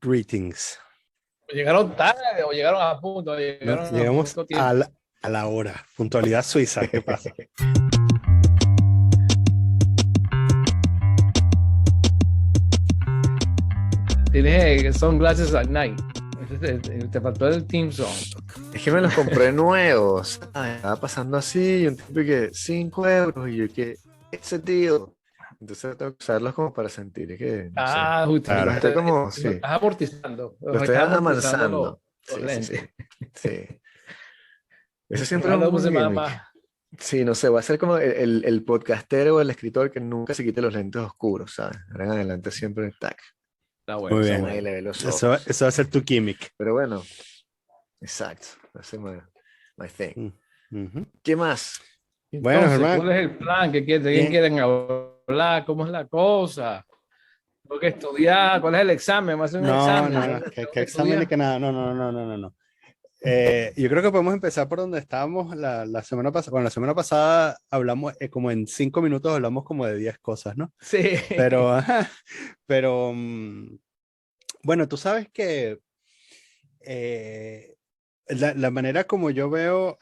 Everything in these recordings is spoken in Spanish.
Greetings. ¿Llegaron tarde o llegaron a punto? No, ¿Llegaron a llegamos punto tiempo? a la hora. Puntualidad suiza. ¿Qué pasa? Tienes sunglasses at night. Te faltó el team song. Es que me los compré nuevos. Estaba pasando así, y un tipo que 5 euros, y yo que, ese tío. Entonces tengo que usarlos como para sentir que, no sé. Justo. Claro. Estoy como, sí, Estás amortizando. lo estoy Estás amortizando amansando. los Sí, sí, sí. lentes. Sí. Eso siempre es Ojalá un use más, gimmick. más. Sí, no sé, va a ser como el podcastero o el escritor que nunca se quite los lentes oscuros, ¿sabes? Ahora en adelante siempre tac. Está bueno, Muy está bien. Ahí bueno. le ve los Eso ojos. va a ser tu gimmick. Pero bueno, exacto. Ese es my thing. Ujú. ¿Qué más? Bueno, Entonces, Germán. ¿cuál es el plan? ¿De quién Bien. quieren hablar? ¿Cómo es la cosa? ¿Tengo que estudiar? ¿Cuál es el examen? ¿Va a ser un No, examen? no, ¿Tengo no. ¿Qué que examen ni estudiar? que nada? No, no, no, no, no, no. Yo creo que podemos empezar por donde estábamos la semana pasada. Bueno, la semana pasada hablamos, como en 5 minutos hablamos como de 10 cosas, ¿no? Sí. Pero, ajá, pero, bueno, tú sabes que la manera como yo veo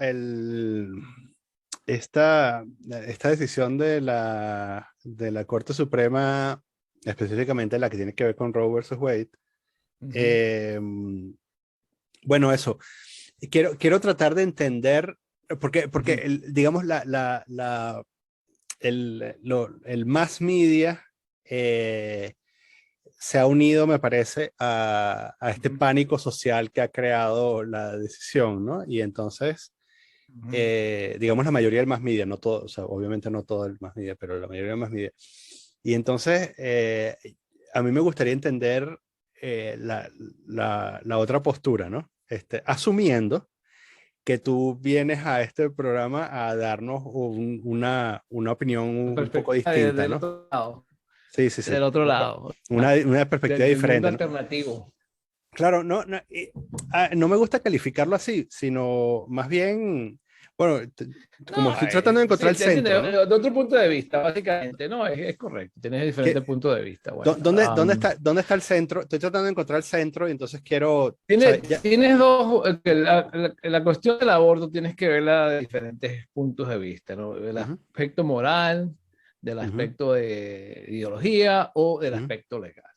esta decisión de la Corte Suprema, específicamente la que tiene que ver con Roe versus Wade, Ujú. eh, bueno, eso. Quiero tratar de entender, porque Ujú. digamos, el mass media se ha unido, me parece, a este Ujú. pánico social que ha creado la decisión, ¿no? Y entonces, Ujú. digamos, la mayoría del mass media, no todo, o sea, obviamente no todo el mass media, pero la mayoría del mass media. Y entonces, a mí me gustaría entender la otra postura, ¿no? Asumiendo que tú vienes a este programa a darnos una opinión La un poco perspectiva distinta, del ¿no? otro lado. Sí, sí, sí. Del otro lado. Una perspectiva Del mundo diferente, ¿no? alternativo. Claro, no me gusta calificarlo así, sino más bien, bueno, como No, estoy tratando de encontrar sí, el te entiendo. centro, ¿no? De otro punto de vista, básicamente. No, es correcto. Tienes Que, diferentes puntos de vista. Bueno, ¿dónde está el centro? Estoy tratando de encontrar el centro y entonces quiero, ¿sabes? tienes dos. La cuestión del aborto tienes que verla de diferentes puntos de vista, ¿no? El Ujú, aspecto moral, del ujú, aspecto de ideología o del ujú, aspecto legal.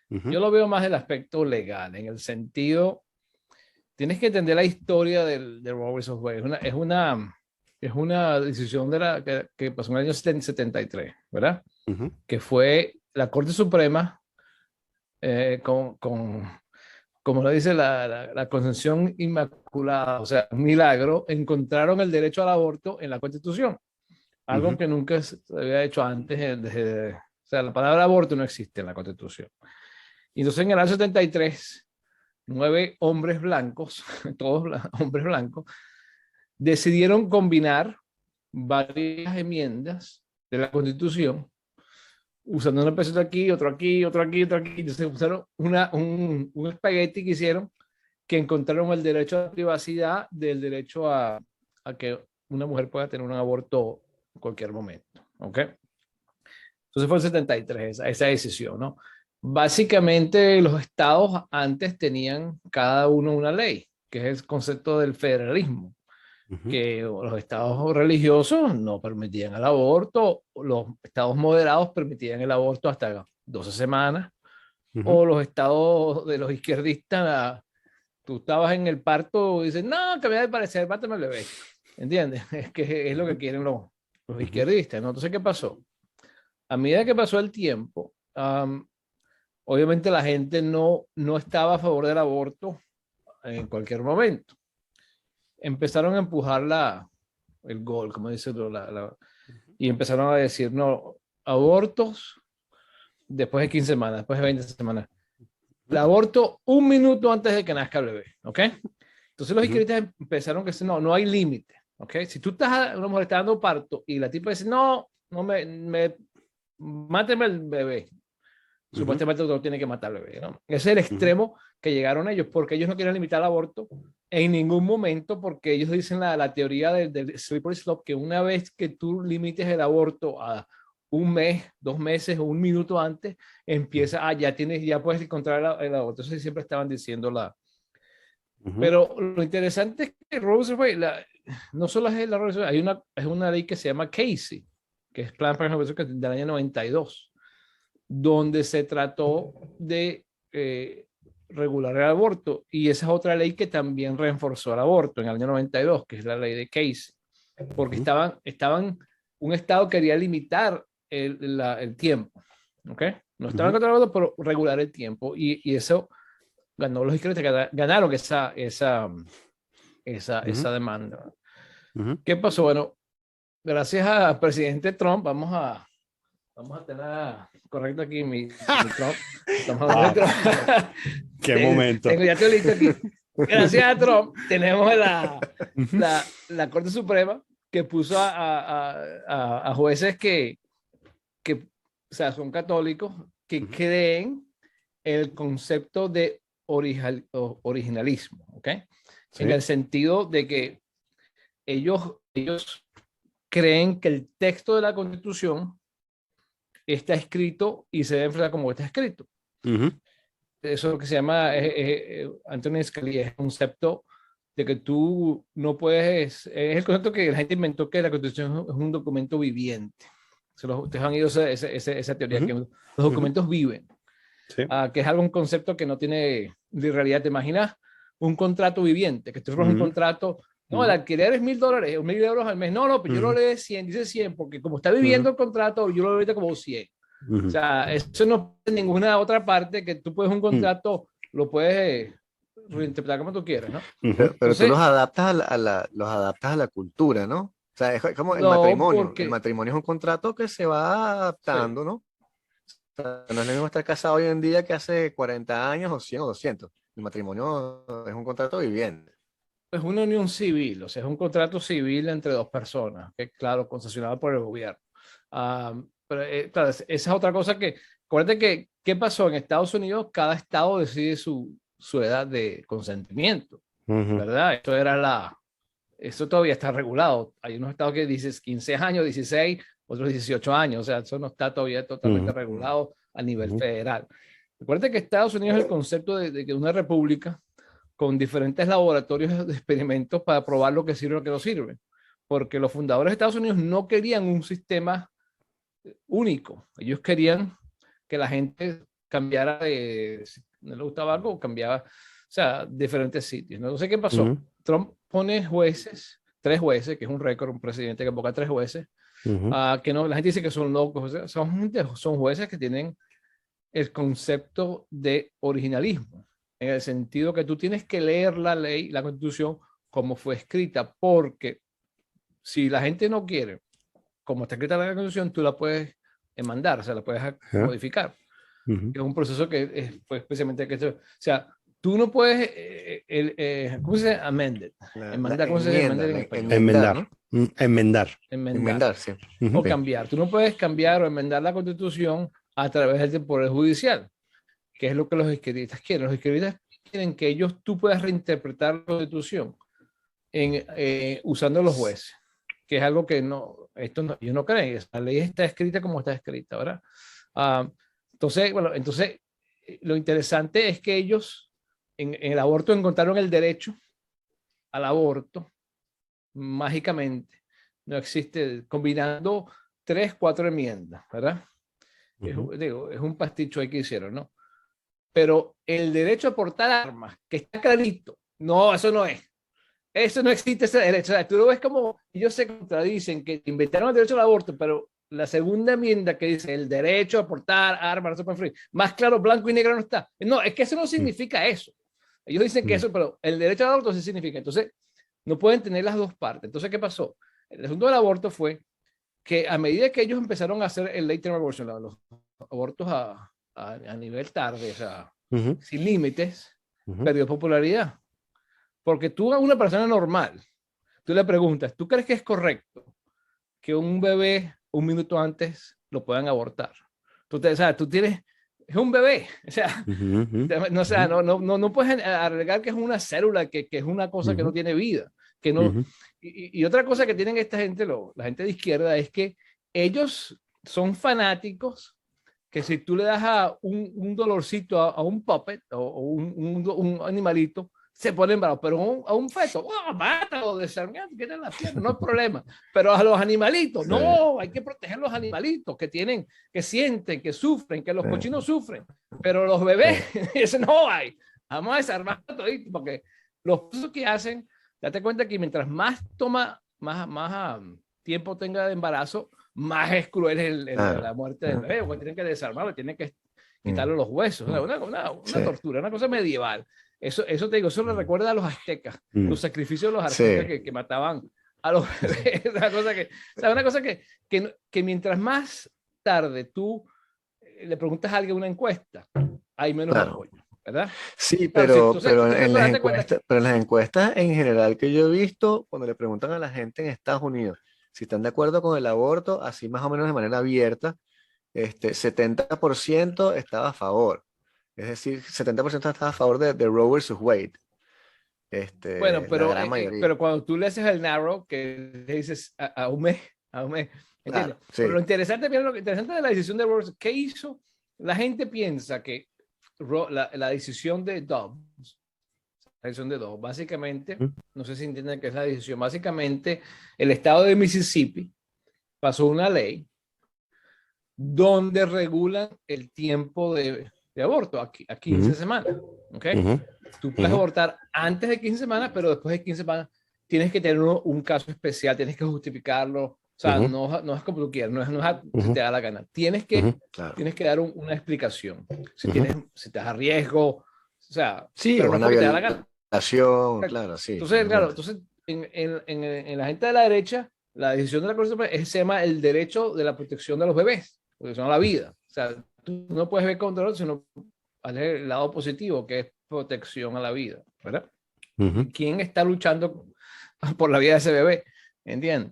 ujú, Yo lo veo más del aspecto legal, en el sentido, tienes que entender la historia de Roe vs. Wade. Es una decisión que pasó en el año 73, ¿verdad? ujú, Que fue la Corte Suprema como lo dice la Concepción Inmaculada, o sea, un milagro, encontraron el derecho al aborto en la Constitución, algo ujú, que nunca se había hecho antes. O sea, la palabra aborto no existe en la Constitución. Y entonces en el año 73, 9 hombres blancos, todos hombres blancos, decidieron combinar varias enmiendas de la Constitución, usando un peso aquí, otro aquí, otro aquí, otro aquí. Entonces usaron un espagueti que hicieron, que encontraron el derecho a la privacidad del derecho a que una mujer pueda tener un aborto en cualquier momento. ¿Ok? Entonces fue el 73 esa decisión, ¿no? Básicamente los estados antes tenían cada uno una ley, que es el concepto del federalismo, ujú, que los estados religiosos no permitían el aborto, los estados moderados permitían el aborto hasta 12 semanas, ujú, o los estados de los izquierdistas, tú estabas en el parto y dices, no, que me da de parecer, mátame el bebé. ¿Entiendes? Es que es lo que quieren los ujú, izquierdistas, ¿no? Entonces, ¿qué pasó? A medida que pasó el tiempo, obviamente la gente no estaba a favor del aborto en cualquier momento. Empezaron a empujar el gol, como dice, y empezaron a decir, no, abortos después de 15 semanas, después de 20 semanas. El aborto 1 minuto antes de que nazca el bebé, ¿ok? Entonces los ujú, izquierdistas empezaron a decir, no hay límite, ¿ok? Si tú una mujer está dando parto y la tipa dice, no, no máteme el bebé, ujú, supuestamente no tiene que matar al bebé, ¿no? Ese es el ujú, extremo que llegaron ellos, porque ellos no quieren limitar el aborto en ningún momento, porque ellos dicen la teoría del slippery slope, que una vez que tú limites el aborto a un mes, 2 meses o un minuto antes, empieza, ya puedes encontrar el aborto. Entonces siempre estaban diciendo Pero lo interesante es que Roosevelt, no solo es la Roosevelt, es una ley que se llama Casey, que es Plan para del año 92, donde se trató de regular el aborto. Y esa es otra ley que también reforzó el aborto en el año 92, que es la ley de Casey, porque un estado quería limitar el tiempo, ¿ok? No estaban contra el aborto, pero regular el tiempo, y eso ganó los izquierdistas, ganaron esa demanda. ¿Qué pasó? Bueno, gracias al presidente Trump, vamos a tener correcto aquí mi Trump. Estamos hablando de Trump. Qué momento. Ya estoy listo aquí. Gracias a Trump tenemos la Corte Suprema que puso a jueces que o sea, son católicos, que creen el concepto de originalismo, ¿ok? Sí. En el sentido de que ellos creen que el texto de la Constitución está escrito y se debe enfrentar como está escrito. Eso es lo que se llama, Antonin Scalia, es el concepto de que tú no puedes, es el concepto que la gente inventó, que la Constitución es un documento viviente. Ustedes han oído esa teoría, que los documentos viven. Sí. Que es un concepto que no tiene de realidad. ¿Te imaginas un contrato viviente? Que tú firmas un contrato, no, el alquiler es $1,000 o €1,000 al mes. No, pues yo lo leo 100, dice 100, porque como está viviendo el contrato, yo lo leo como 100. O sea, eso no es ninguna otra parte que tú puedes un contrato, lo puedes reinterpretar como tú quieras, ¿no? Pero entonces, tú los adaptas a la cultura, ¿no? O sea, es como el matrimonio. Porque el matrimonio es un contrato que se va adaptando, sí, ¿no? O sea, no es lo mismo estar casado hoy en día que hace 40 años o 100 o 200. El matrimonio es un contrato viviente. Es una unión civil, o sea, es un contrato civil entre dos personas, que claro, concesionado por el gobierno. Pero claro, esa es otra cosa que, acuérdate que, ¿qué pasó? En Estados Unidos, cada estado decide su edad de consentimiento, ¿verdad? Eso todavía está regulado. Hay unos estados que dicen 15 años, 16, otros 18 años, o sea, eso no está todavía totalmente regulado a nivel federal. Recuerda que Estados Unidos es el concepto de una república con diferentes laboratorios de experimentos para probar lo que sirve y lo que no sirve, porque los fundadores de Estados Unidos no querían un sistema único, ellos querían que la gente cambiara no le gustaba algo, cambiaba, o sea, diferentes sitios. No sé qué pasó. Trump pone 3 jueces, que es un récord, un presidente que ponga 3 jueces, que no, la gente dice que son locos, o sea, son jueces que tienen el concepto de originalismo, en el sentido que tú tienes que leer la ley, la Constitución, como fue escrita, porque si la gente no quiere, como está escrita la Constitución, tú la puedes enmendar, o sea, la puedes modificar. Es un proceso que fue especialmente que, o sea, tú no puedes, ¿cómo se dice? Amended. Enmendar, ¿cómo se dice? Enmendar, sí. O cambiar. Tú no puedes cambiar o enmendar la Constitución a través del Poder Judicial, que es lo que los izquierdistas quieren. Los izquierdistas quieren que tú puedas reinterpretar la Constitución usando los jueces, que es algo que ellos no creen. La ley está escrita como está escrita, ¿verdad? Entonces, lo interesante es que ellos en el aborto encontraron el derecho al aborto mágicamente. No existe, combinando 3, 4 enmiendas, ¿verdad? Es un pasticho ahí que hicieron, ¿no? Pero el derecho a portar armas, que está clarito, no, eso no es. Eso no existe, ese derecho. O sea, tú lo ves como ellos se contradicen, que inventaron el derecho al aborto, pero la segunda enmienda que dice el derecho a portar armas, no se puede free, más claro, blanco y negro no está. No, es que eso no significa eso. Ellos dicen que eso, pero el derecho al aborto sí significa. Entonces, no pueden tener las dos partes. Entonces, ¿qué pasó? El asunto del aborto fue que a medida que ellos empezaron a hacer el late term abortion, los abortos a nivel tarde, o sea, sin límites, perdió popularidad. Porque tú a una persona normal, tú le preguntas, ¿tú crees que es correcto que un bebé un minuto antes lo puedan abortar? O sea, tú tienes, es un bebé, o sea, no puedes alegar que es una célula, que es una cosa que no tiene vida, que no. Y otra cosa que tienen esta gente, la gente de izquierda, es que ellos son fanáticos que si tú le das a un dolorcito a un puppet o un animalito, se ponen bravos, pero a un feto, ¡oh, mátalo, desarmado, quita la pierna, no hay problema. Pero a los animalitos, no, hay que proteger los animalitos que tienen, que sienten, que sufren, que los cochinos sufren. Pero los bebés, eso no hay. Vamos a desarmar todo, porque los procesos que hacen, date cuenta que mientras más toma, más tiempo tenga de embarazo, más es cruel la muerte del bebé, porque tienen que desarmarlo, tienen que quitarle los huesos, una tortura, una cosa medieval. Eso te digo, eso le recuerda a los aztecas, los sacrificios de los aztecas que mataban a los bebés. Una cosa que mientras más tarde tú le preguntas a alguien una encuesta, hay menos apoyo, ¿verdad? Sí, pero en las encuestas en general que yo he visto, cuando le preguntan a la gente en Estados Unidos si están de acuerdo con el aborto, así más o menos de manera abierta, 70% estaba a favor. Es decir, 70% estaba a favor de Roe versus Wade. Bueno, pero cuando tú le haces el narrow, que le dices a un mes, ¿entiendes? Claro, sí. Pero lo interesante de la decisión de Roe, ¿qué hizo? La gente piensa que la decisión de Dobbs, básicamente, no sé si entienden qué es la decisión, básicamente el estado de Mississippi pasó una ley donde regulan el tiempo de aborto a 15 semanas, ¿ok? Tú puedes abortar antes de 15 semanas, pero después de 15 semanas tienes que tener un caso especial, tienes que justificarlo, o sea, no es como tú quieras, no es si te da la gana. Tienes que dar una explicación. Si te das a riesgo, o sea, pero no es porque te da la gana. Claro, sí. Entonces, en la gente de la derecha, la decisión de la Corte Suprema se llama el derecho de la protección de los bebés, protección a la vida. O sea, tú no puedes ver contra el otro, sino el lado positivo, que es protección a la vida, ¿verdad? ¿Quién está luchando por la vida de ese bebé? ¿Entiendes?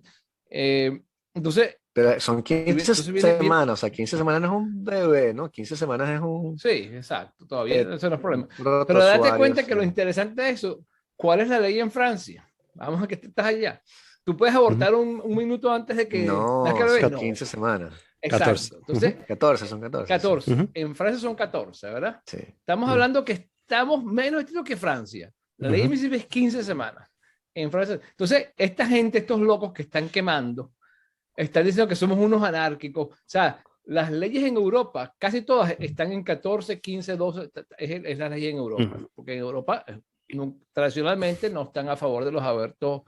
Entonces... Pero son 15 semanas, o sea, 15 semanas no es un bebé, ¿no? 15 semanas es un... Sí, exacto, todavía eso no es problema. Pero date cuenta que lo interesante de eso, ¿cuál es la ley en Francia? Vamos a que estás allá. Tú puedes abortar un minuto antes de que... No, son 15 semanas. Exacto. 14. Entonces, 14, son 14. 14. Sí. En Francia son 14, ¿verdad? Sí. Estamos hablando que estamos menos estilos que Francia. La ley Mississippi es 15 semanas. En Francia. Entonces, esta gente, estos locos que están quemando, están diciendo que somos unos anárquicos. O sea, las leyes en Europa, casi todas están en 14, 15, 12, es la ley en Europa. Porque en Europa tradicionalmente no están a favor de los abortos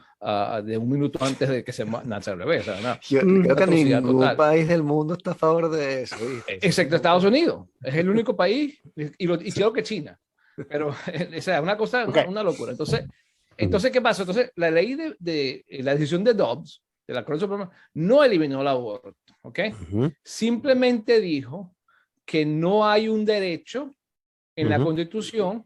de un minuto antes de que se nace el bebé. O sea, no, yo creo que ningún país del mundo está a favor de eso. Excepto Estados Unidos. Es el único país, y creo que China. Pero, o sea, una cosa, una locura. Entonces, ¿qué pasó? Entonces, la ley de la decisión de Dobbs, de la Corte Suprema, no eliminó el aborto, ¿ok? Simplemente dijo que no hay un derecho en la Constitución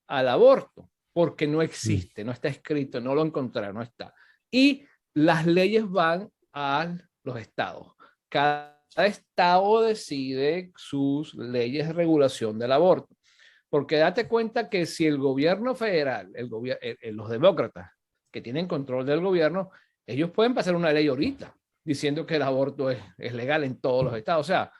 al aborto, porque no existe, no está escrito, no lo encontraron, no está. Y las leyes van a los estados. Cada estado decide sus leyes de regulación del aborto. Porque date cuenta que si el gobierno federal, los demócratas que tienen control del gobierno, ellos pueden pasar una ley ahorita diciendo que el aborto es legal en todos los estados. O sea,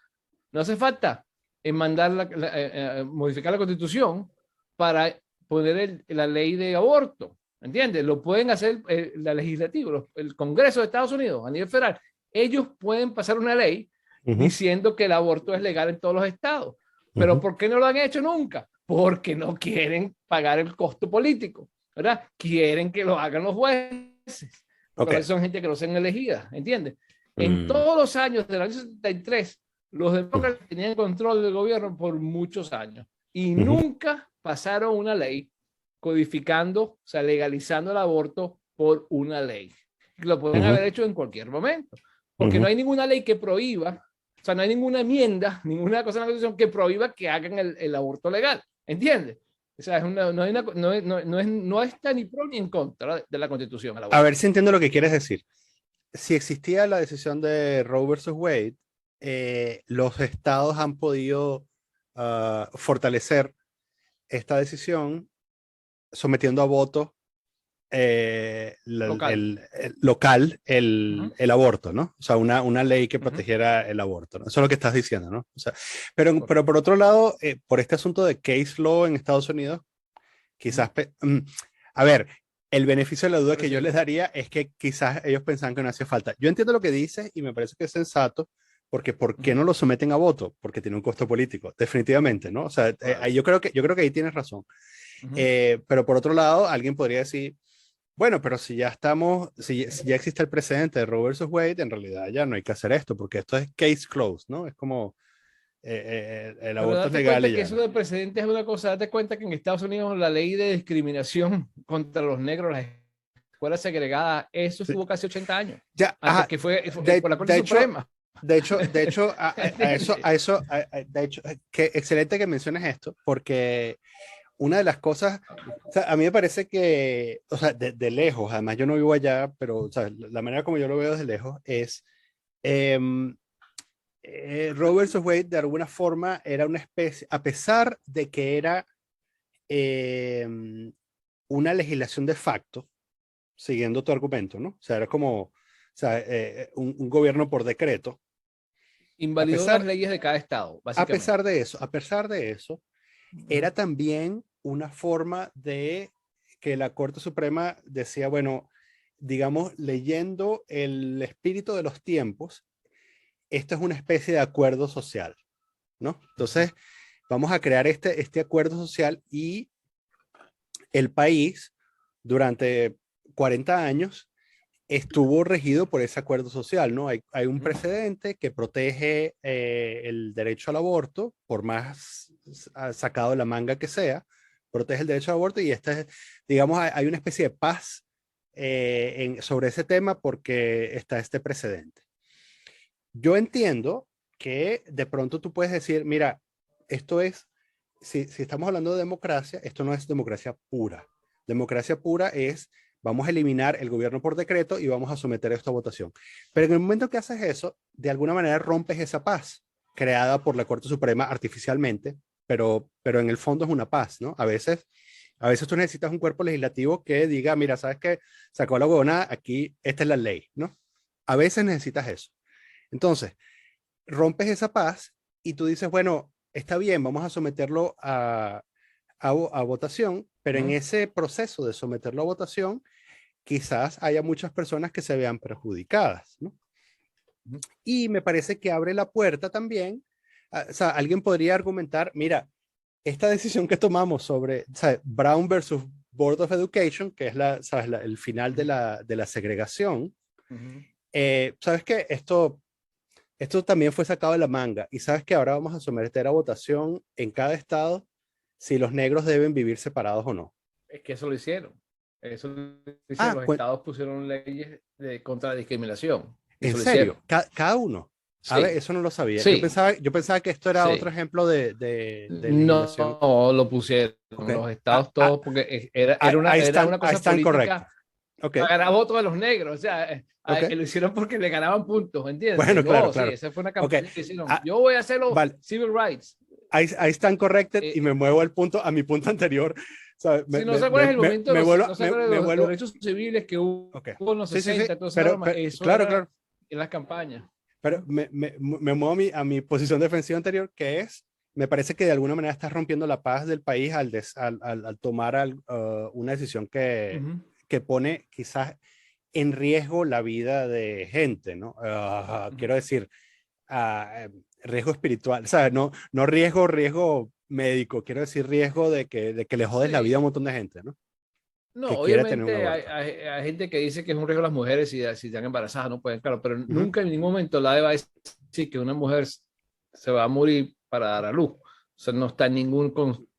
no hace falta modificar la Constitución para poner la ley de aborto, ¿entiendes? Lo pueden hacer la legislativa, el Congreso de Estados Unidos a nivel federal. Ellos pueden pasar una ley diciendo que el aborto es legal en todos los estados. Pero ¿por qué no lo han hecho nunca? Porque no quieren pagar el costo político, ¿verdad? Quieren que lo hagan los jueces. Porque son gente que no sean elegidas, ¿entiendes? En todos los años del año 73, los demócratas tenían control del gobierno por muchos años y nunca pasaron una ley codificando, o sea, legalizando el aborto por una ley. Lo pueden haber hecho en cualquier momento, porque no hay ninguna ley que prohíba, o sea, no hay ninguna enmienda, ninguna cosa en la Constitución que prohíba que hagan el aborto legal, ¿entiendes? O sea, no está ni pro ni en contra de la Constitución. A ver si entiendo lo que quieres decir. Si existía la decisión de Roe versus Wade, los estados han podido fortalecer esta decisión sometiendo a voto local Ujú. el aborto, ¿no? O sea, una ley que Ujú. protegiera el aborto, ¿no? Eso es lo que estás diciendo, ¿no? O sea, pero Correcto. por otro lado, por este asunto de case law en Estados Unidos, Ujú. quizás, a ver, el beneficio de la duda que yo les Reciente. daría es que quizás ellos pensaban que no hacía falta. Yo entiendo lo que dices y me parece que es sensato, porque ¿por qué Ujú. no lo someten a voto? Porque tiene un costo político, definitivamente, ¿no? O sea, Claro. yo creo que ahí tienes razón. Ujú. Pero por otro lado, alguien podría decir, bueno, pero si ya estamos, si ya existe el precedente de Roe versus Wade, en realidad ya no hay que hacer esto, porque esto es case closed, ¿no? Es como el Pero aborto es date legal cuenta y que ya, eso ¿no? de precedentes es una cosa. Date cuenta que en Estados Unidos la ley de discriminación contra los negros, las escuelas segregadas, eso Sí. estuvo casi 80 años, Ya, antes ajá, que fue por la Corte de hecho, Suprema. ¿Entiendes? a eso, de hecho, que excelente que menciones esto, porque una de las cosas, o sea, a mí me parece que, o sea, de lejos, además yo no vivo allá, pero o sea, la manera como yo lo veo desde lejos es, em, Roe versus Wade de alguna forma era una especie, a pesar de que era una legislación de facto, siguiendo tu argumento, ¿no? O sea, era como, o sea, un gobierno por decreto. A Invalidó las pesar, leyes de cada estado, básicamente. a pesar de eso, Ujú. era también una forma de que la Corte Suprema decía, bueno, digamos, leyendo el espíritu de los tiempos, esto es una especie de acuerdo social, ¿no? Ujú. Entonces, vamos a crear este acuerdo social y el país durante 40 años estuvo regido por ese acuerdo social, ¿no? Hay un Ujú. precedente que protege el derecho al aborto, por más sacado de la manga que sea, protege el derecho al aborto y digamos, hay una especie de paz sobre ese tema porque está este precedente. Yo entiendo que de pronto tú puedes decir, mira, esto es, si estamos hablando de democracia, esto no es democracia pura. Democracia pura es, vamos a eliminar el gobierno por decreto y vamos a someter esto a votación. Pero en el momento que haces eso, de alguna manera rompes esa paz creada por la Corte Suprema artificialmente, pero en el fondo es una paz, ¿no? A veces tú necesitas un cuerpo legislativo que diga, mira, ¿sabes qué? Sacó la huevona, aquí, esta es la ley, ¿no? A veces necesitas eso. Entonces, rompes esa paz y tú dices, bueno, está bien, vamos a someterlo a votación, pero en Ujú. ese proceso de someterlo a votación, quizás haya muchas personas que se vean perjudicadas, ¿no? Ujú. Y me parece que abre la puerta también, o sea, alguien podría argumentar, mira, esta decisión que tomamos sobre, o sea, Brown versus Board of Education, que es ¿sabes? El final Ujú. de la segregación, Ujú. ¿sabes qué? Esto también fue sacado de la manga y sabes que ahora vamos a someter a votación en cada estado si los negros deben vivir separados o no. Es que eso lo hicieron. Eso lo hicieron. Ah, Los estados pusieron leyes contra la discriminación. ¿en Eso lo serio? hicieron. Cada uno. A ver, Sí, eso no lo sabía. sí, Yo pensaba que esto era otro sí. ejemplo de No, legislación. lo pusieron Ok. los estados todos porque Ahí era están, una ahí cosa están correctos. política Ok, para ganar votos de los negros. O sea, ok. lo hicieron porque le ganaban puntos, ¿entiendes? Bueno, claro, No, sí, claro. esa fue una Ok. campaña que hicieron. Ah, Yo voy a hacerlo vale. civil rights. Ahí están corrected y Eh, me muevo a mi punto anterior. O sea, si no se acuerdan el momento de no se acuerdan de me los vuelvo. derechos civiles que hubo Ok. en los Sí, sí, sí. 60, toda esa broma, eso Claro, era claro. en las campañas. Pero me muevo a mi posición defensiva anterior, que es, me parece que de alguna manera estás rompiendo la paz del país al tomar una decisión Ujú. que pone quizás en riesgo la vida de gente, ¿no? Ujú. Quiero decir, riesgo espiritual, o sea, no riesgo médico, quiero decir riesgo de que le jodes la vida a un Sí. montón de gente, ¿no? No, Que quiera tener un obviamente aborto. hay gente que dice que es un riesgo a las mujeres si están embarazadas, no pueden, claro, pero Ujú, nunca en ningún momento la va a decir que una mujer se va a morir para dar a luz. O sea, no está en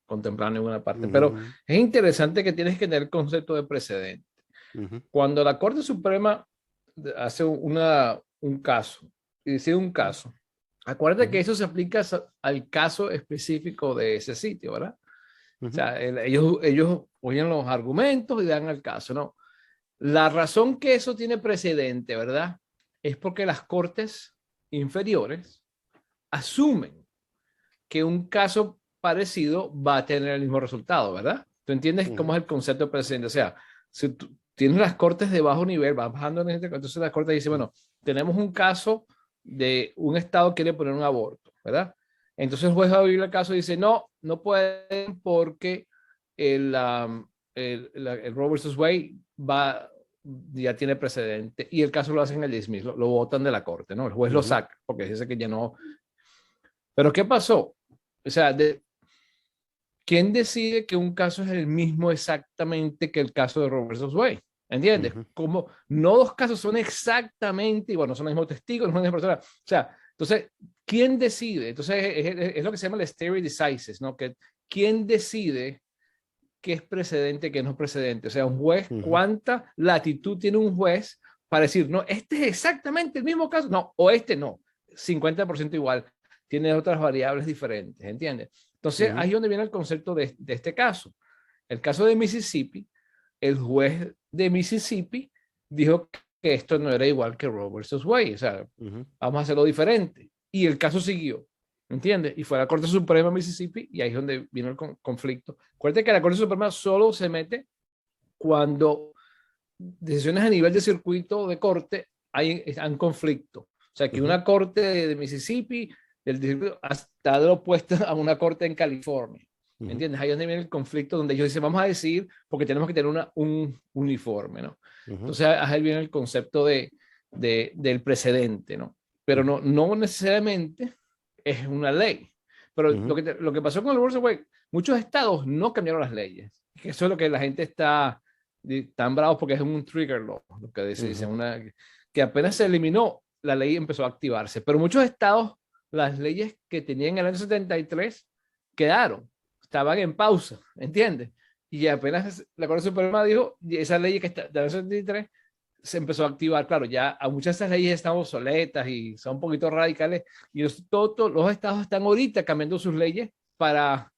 contemplado en ninguna parte. Pero ujú, es interesante que tienes que tener el concepto de precedente. ujú, Cuando la Corte Suprema hace un caso, y decide un caso, acuérdate que ujú, eso se aplica al caso específico de ese sitio, ¿verdad? O ujú, sea, ellos oyen los argumentos y dan el caso, ¿no? La razón que eso tiene precedente, ¿verdad? Es porque las cortes inferiores asumen que un caso parecido va a tener el mismo resultado, ¿verdad? ¿Tú entiendes cómo ujú. es el concepto de precedente? O sea, si tú tienes las cortes de bajo nivel, vas bajando en este, entonces la corte dice, bueno, tenemos un caso de un estado que quiere poner un aborto, ¿verdad? Entonces el juez va a abrir el caso y dice, no, no pueden porque el Roe versus Wade ya tiene precedente y el caso lo hacen el dismiss, lo botan de la corte, ¿no? El juez lo saca porque dice que ya no. Pero ¿qué pasó? O sea, ¿quién decide que un caso es el mismo exactamente que el caso de Roe versus Wade? ¿Entiendes? Como no dos casos son exactamente igual, no son los mismos testigos, no son las mismas personas. O sea, entonces, ¿quién decide? Entonces, es lo que se llama el stare decisis, ¿no? Que ¿quién decide qué es precedente, qué no es precedente? O sea, un juez, ¿cuánta latitud tiene un juez para decir, no, este es exactamente el mismo caso? No, o este no, 50% igual, tiene otras variables diferentes, ¿entiendes? Entonces, ahí es donde viene el concepto de este caso. El caso de Mississippi, el juez de Mississippi dijo que esto no era igual que Roe versus Wade, o sea, vamos a hacerlo diferente. Y el caso siguió, ¿entiendes? Y fue a la Corte Suprema de Mississippi y ahí es donde vino el conflicto. Acuérdate que la Corte Suprema solo se mete cuando decisiones a nivel de circuito de corte hay conflicto. O sea, que una corte de Mississippi está de opuesta a una corte en California. ¿Entiendes? Ahí es donde viene el conflicto donde ellos dicen, vamos a decidir porque tenemos que tener un uniforme, ¿no? Entonces, ahí viene el concepto del precedente, ¿no? Pero no necesariamente es una ley. Pero lo que pasó con el Roe Wade, muchos estados no cambiaron las leyes. Eso es lo que la gente está tan bravos porque es un trigger law, lo que dicen, que apenas se eliminó, la ley empezó a activarse. Pero muchos estados, las leyes que tenían en el año 73 quedaron, estaban en pausa, ¿entiendes? Y apenas la Corte Suprema dijo, esa ley que está del año 73 se empezó a activar. Claro, ya a muchas de esas leyes están obsoletas y son un poquito radicales. Y todos los estados están ahorita cambiando sus leyes para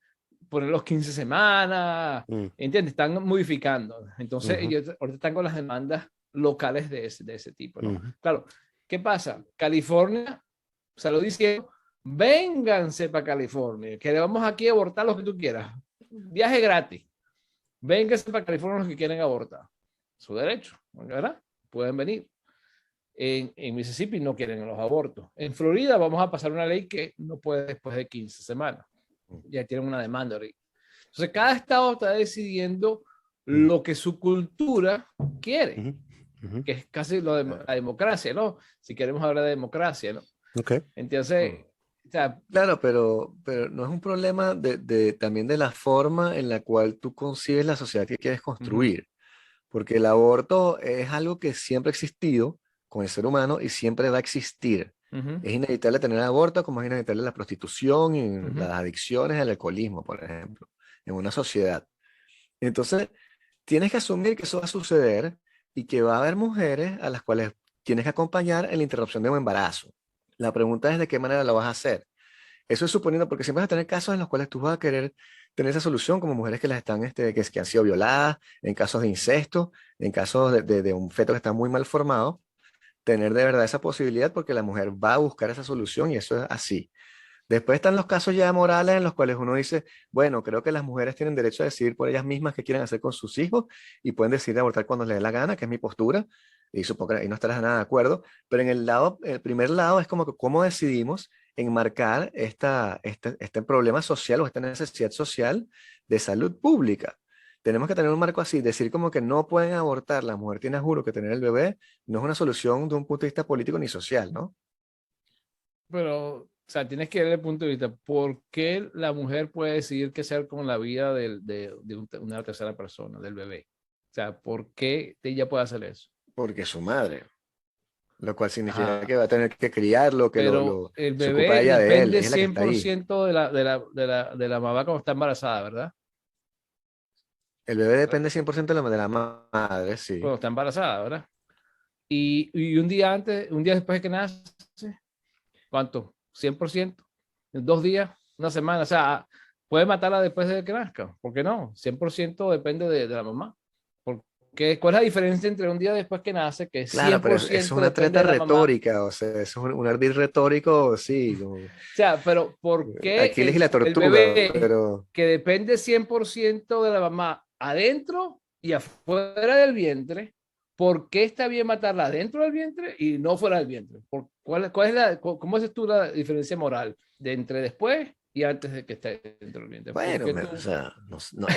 poner los 15 semanas, ¿entiendes? Están modificando. Entonces, ellos ahorita están con las demandas locales de ese tipo, ¿no? Claro, ¿qué pasa? California se lo diciendo, vénganse para California, que le vamos aquí a abortar lo que tú quieras. Viaje gratis. Vénganse para California los que quieren abortar. Su derecho, ¿verdad? Pueden venir. En Mississippi no quieren los abortos. En Florida vamos a pasar una ley que no puede después de 15 semanas. Ya tienen una demanda ahorita. Entonces, cada estado está decidiendo lo que su cultura quiere, que es casi lo de la democracia, ¿no? Si queremos hablar de democracia, ¿no? Okay. Entonces, o sea, claro, pero no es un problema también de la forma en la cual tú concibes la sociedad que quieres construir. Porque el aborto es algo que siempre ha existido con el ser humano y siempre va a existir. Es inevitable tener aborto, como es inevitable la prostitución y las adicciones, el alcoholismo, por ejemplo, en una sociedad. Entonces, tienes que asumir que eso va a suceder y que va a haber mujeres a las cuales tienes que acompañar en la interrupción de un embarazo. La pregunta es de qué manera lo vas a hacer. Eso es suponiendo, porque siempre vas a tener casos en los cuales tú vas a querer tener esa solución, como mujeres que las están, que han sido violadas, en casos de incesto, en casos de un feto que está muy mal formado, tener de verdad esa posibilidad porque la mujer va a buscar esa solución y eso es así. Después están los casos ya morales en los cuales uno dice, bueno, creo que las mujeres tienen derecho a decidir por ellas mismas qué quieren hacer con sus hijos y pueden decidir abortar cuando les dé la gana, que es mi postura, y supongo que ahí no estarás nada de acuerdo, pero en el primer lado es como que cómo decidimos enmarcar este problema social o esta necesidad social de salud pública. Tenemos que tener un marco así, decir como que no pueden abortar, la mujer tiene, juro, que tener el bebé, no es una solución de un punto de vista político ni social, ¿no? Pero, o sea, tienes que ver el punto de vista, ¿por qué la mujer puede decidir qué hacer con la vida de una tercera persona, del bebé? O sea, ¿por qué ella puede hacer eso? Porque es su madre. Lo cual significa que va a tener que criarlo, que el se bebé ocupa ella de él. depende Es la que está ahí. 100% de la mamá cuando está embarazada, ¿verdad? El bebé depende 100% de la madre, sí. Cuando está embarazada, ¿verdad? Y un día antes, un día después de que nace, ¿cuánto? 100%. En 2 días, una semana. O sea, puede matarla después de que nazca. ¿Por qué no? 100% depende de la mamá. ¿Cuál es la diferencia entre un día después que nace, que es 100% claro, pero eso es una treta retórica, o sea, eso es un ardid retórico, sí. Como... O sea, pero ¿por qué Aquiles y la tortuga, el bebé pero... que depende 100% de la mamá adentro y afuera del vientre, ¿por qué está bien matarla dentro del vientre y no fuera del vientre? ¿Cómo haces tú la diferencia moral de entre después y antes de que esté dentro del vientre? Bueno, o sea,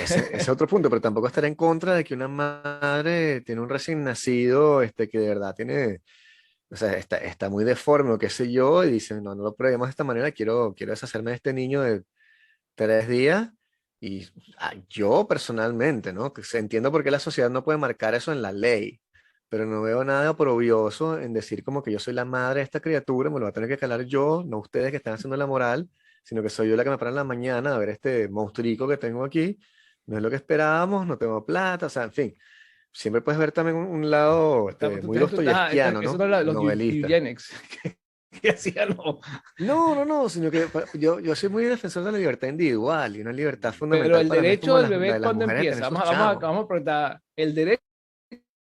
ese es otro punto, pero tampoco estaré en contra de que una madre tiene un recién nacido que de verdad tiene, o sea, está muy deforme o qué sé yo, y dice, no lo probemos de esta manera, quiero deshacerme de este niño de 3 días. Y yo personalmente, ¿no? Entiendo por qué la sociedad no puede marcar eso en la ley, pero no veo nada oprobioso en decir como que yo soy la madre de esta criatura, me lo va a tener que calar yo, no ustedes que están haciendo la moral, sino que soy yo la que me para en la mañana a ver este monstruico que tengo aquí. No es lo que esperábamos, no tengo plata, o sea, en fin. Siempre puedes ver también un lado muy dostoyevskiano, eso ¿no? no es los Novelista. eugenics que hacían No, sino que yo soy muy defensor de la libertad individual y una libertad fundamental. Pero el para mí es derecho como del bebé, la de las ¿cuándo mujeres a empieza? tener sus chavos. Vamos a preguntar, ¿el derecho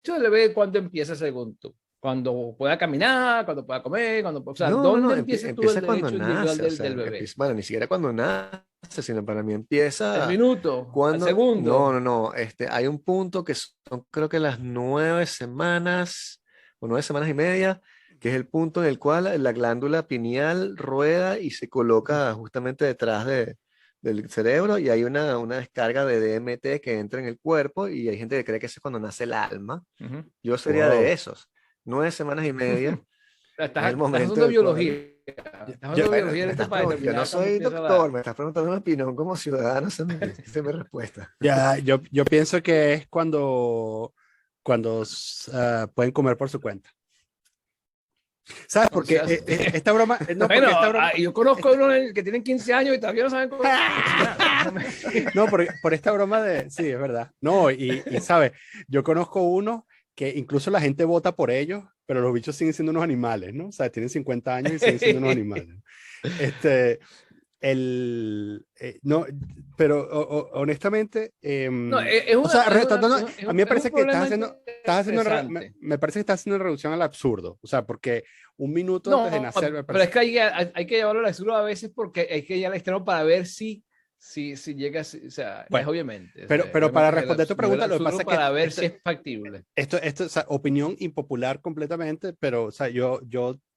del bebé cuándo empieza según tú? Cuando pueda caminar, cuando pueda comer, o sea, No, ¿dónde empieza tú el empieza cuando derecho individual nace, o sea, del bebé? bueno, ni siquiera cuando nace, sino para mí ¿Al empieza minuto? ¿Al cuando, segundo? hay un punto que son creo que las 9 semanas o 9 semanas y media, que es el punto en el cual la glándula pineal rueda y se coloca justamente detrás del cerebro, y hay una descarga de DMT que entra en el cuerpo, y hay gente que cree que eso es cuando nace el alma. Ujú. Yo sería de esos. 9 semanas y media es el Estás momento usando del biología. cual... Estás usando Bueno, biología en este para yo no determinar cuándo soy empieza doctor, la... me estás preguntando una opinión como ciudadano, esa es mi respuesta. Ya, yo pienso que es cuando pueden comer por su cuenta. ¿Sabes? O Porque sea, esta broma, no, bueno, porque esta broma, yo conozco unos que tienen 15 años y todavía no saben cómo cocinar. no, por esta broma de, sí, es verdad. No, y sabes, yo conozco unos que incluso la gente vota por ellos, pero los bichos siguen siendo unos animales, ¿no? O sea, tienen 50 años y siguen siendo unos animales. No, pero honestamente, No, o sea, a mí me es un parece que problema estás haciendo, interesante. me parece que estás haciendo una reducción al absurdo, o sea, porque un minuto antes de No, nacer me pero parece... es que hay que llevarlo al extremo a veces porque hay que ir al extremo para ver si llega, o sea, es Bueno, obviamente. O pero, sea, pero para obviamente responder tu pregunta, lo que pasa es que para ver si es factible. esto, o sea, opinión impopular completamente, pero, o sea, yo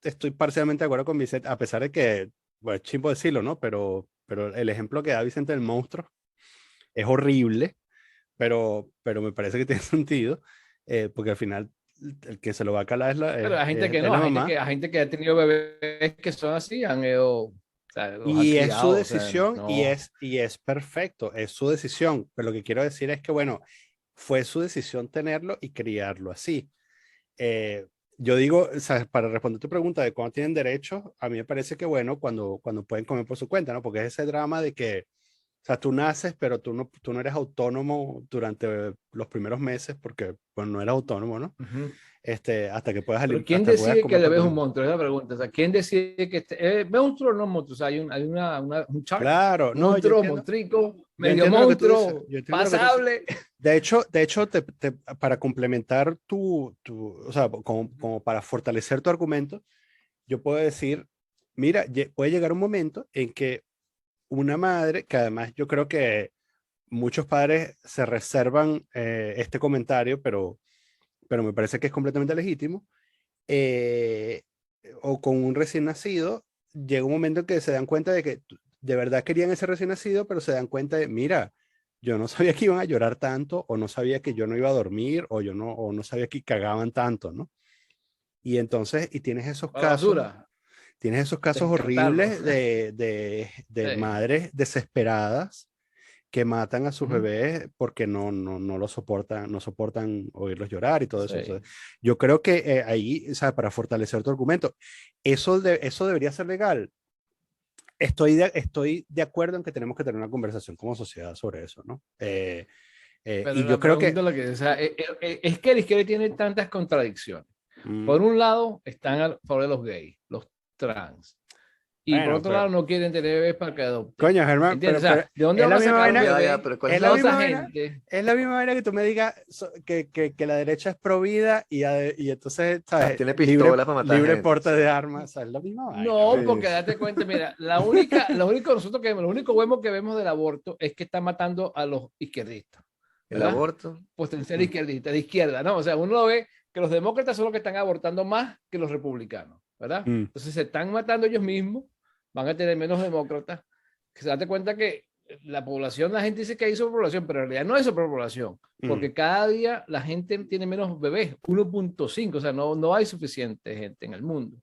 estoy parcialmente de acuerdo con Vicente, a pesar de que, bueno, es chimbo decirlo, ¿no? Pero el ejemplo que da Vicente del monstruo es horrible, pero me parece que tiene sentido, porque al final el que se lo va a calar es Pero hay gente que es no, la mamá. hay gente que ha tenido bebés que son así, han ido, o sea, los han Y es su criado, o sea, decisión no. y es perfecto, es su decisión. Pero lo que quiero decir es que, bueno, fue su decisión tenerlo y criarlo así. Eh, yo digo, o sea, para responder tu pregunta de cuándo tienen derecho, a mí me parece que, bueno, cuando pueden comer por su cuenta, ¿no? Porque es ese drama de que, o sea, tú naces, pero tú no eres autónomo durante los primeros meses porque, bueno, no eres autónomo, ¿no? Uh-huh. Hasta que puedas, Pero ¿quién hasta puedas decide que comer el bebé por es tu... un monstruo? Es la pregunta. O sea, ¿quién decide que es monstruo o no monstruo? O sea, hay un chart, Claro, no, monstruo, monstrico, yo medio entiendo lo que tú dices, monstruo, yo entiendo lo que tú dices. pasable. De hecho para complementar o sea, como para fortalecer tu argumento, yo puedo decir, mira, puede llegar un momento en que una madre, que además yo creo que muchos padres se reservan este comentario, pero me parece que es completamente legítimo, eh, o con un recién nacido, llega un momento en que se dan cuenta de que de verdad querían ese recién nacido, pero se dan cuenta de, mira, yo no sabía que iban a llorar tanto, o no sabía que yo no iba a dormir, o no sabía que cagaban tanto, ¿no? Y entonces, A la basura, tienes esos casos descartarlos. horribles de Sí. madres desesperadas que matan a sus Uh-huh. bebés porque no lo soportan, no soportan oírlos llorar y todo eso. O sea, Sí. yo creo que ahí, o sea, para fortalecer tu argumento, eso debería ser legal. Estoy de acuerdo en que tenemos que tener una conversación como sociedad sobre eso, ¿no? Pero Y yo la creo que... pregunta lo que, o sea, es que la izquierda tiene tantas contradicciones. Por un lado, están a favor de los gays, los trans. Y por Bueno, otro lado, no quieren tener bebés para que adopten. coño, Germán, ¿Entiendes? O pero sea, ¿de dónde es van la a misma sacar un vaina, bebé? Pero ¿cuál es es la la Toda misma esa diferencia? vaina, gente. es la misma vaina que tú me digas que la derecha es pro vida y entonces, ¿sabes? Tiene pistolas para matar Libre gente. porte Sí. de armas, o sea, es la misma vaina, No, ¿vale? porque Sí. date cuenta, mira, lo único bueno que vemos del aborto es que está matando a los izquierdistas. el ¿verdad? aborto. Potencial izquierdista, de izquierda, ¿no? O sea, uno ve que los demócratas son los que están abortando más que los republicanos, ¿verdad? Entonces se están matando ellos mismos, van a tener menos demócratas. Que se date cuenta que la población, la gente dice que hay sobrepoblación, pero en realidad no hay sobrepoblación, porque cada día la gente tiene menos bebés, 1.5, o sea, no hay suficiente gente en el mundo,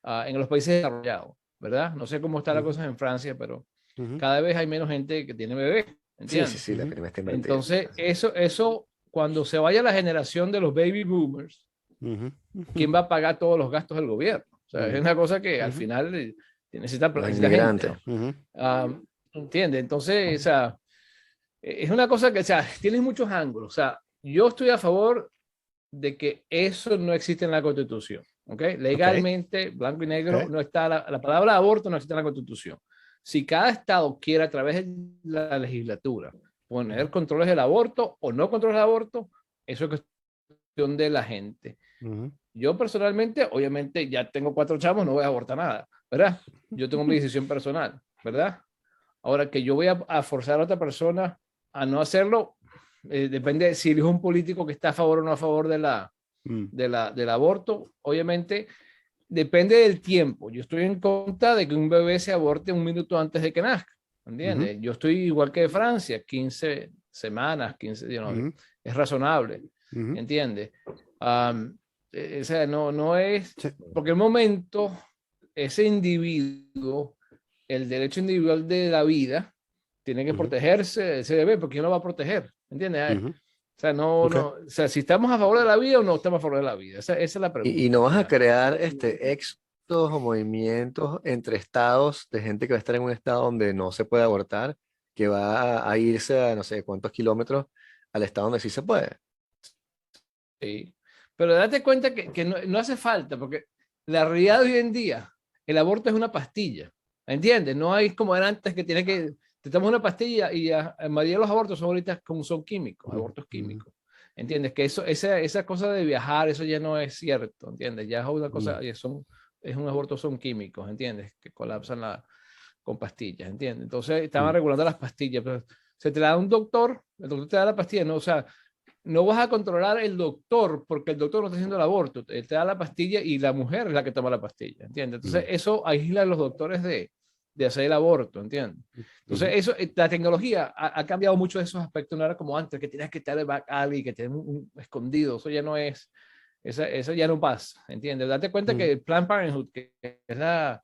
en los países desarrollados, ¿verdad? No sé cómo está la cosa en Francia, pero cada vez hay menos gente que tiene bebés, ¿entiendes? Sí, la prima está invertida. Entonces, eso, cuando se vaya la generación de los baby boomers, ¿quién va a pagar todos los gastos del gobierno? O sea, es una cosa que al final necesita gente. ¿Entiendes? Entonces, o sea, es una cosa que, o sea, tienes muchos ángulos. O sea, yo estoy a favor de que eso no existe en la Constitución. ¿Ok? Legalmente, blanco y negro, no está la palabra aborto no existe en la Constitución. Si cada estado quiere a través de la legislatura poner controles del aborto o no controles del aborto, eso es cuestión de la gente. Yo personalmente, obviamente, ya tengo 4 chavos, no voy a abortar nada, ¿verdad? Yo tengo mi decisión personal, ¿verdad? Ahora que yo voy a forzar a otra persona a no hacerlo, depende de si es un político que está a favor o no a favor del aborto. Obviamente, depende del tiempo. Yo estoy en contra de que un bebé se aborte 1 minuto antes de que nazca, ¿entiendes? Yo estoy igual que de Francia, 15 semanas, 15 días, es razonable, ¿entiendes? O sea, no es, porque el momento, ese individuo, el derecho individual de la vida, tiene que protegerse de ese bebé, porque ¿quién lo va a proteger? ¿Entiendes? O sea, o sea, si estamos a favor de la vida o no estamos a favor de la vida. Esa es la pregunta. Y no vas a crear éxodos o movimientos entre estados de gente que va a estar en un estado donde no se puede abortar, que va a irse a no sé cuántos kilómetros al estado donde sí se puede. Sí. Pero date cuenta que no hace falta, porque la realidad de hoy en día, el aborto es una pastilla. ¿Entiendes? No hay como era antes que tiene que te tomas una pastilla y la mayoría de los abortos son ahorita como son químicos, abortos químicos. ¿Entiendes? Que esa cosa de viajar, eso ya no es cierto, ¿entiendes? Ya es una cosa, es un aborto, son químicos, ¿entiendes? Que colapsan con pastillas, ¿entiendes? Entonces estaban regulando las pastillas, pero se te la da un doctor, el doctor te da la pastilla, no, o sea, no vas a controlar el doctor porque el doctor no está haciendo el aborto, él te da la pastilla y la mujer es la que toma la pastilla, ¿entiendes? Entonces eso aísla a los doctores de hacer el aborto, ¿entiendes? Entonces, eso, la tecnología ha cambiado mucho de esos aspectos, no era como antes, que tienes que estar el back alley, que tienes un escondido, eso ya no es, eso ya no pasa, ¿entiendes? Date cuenta que el Planned Parenthood, que es la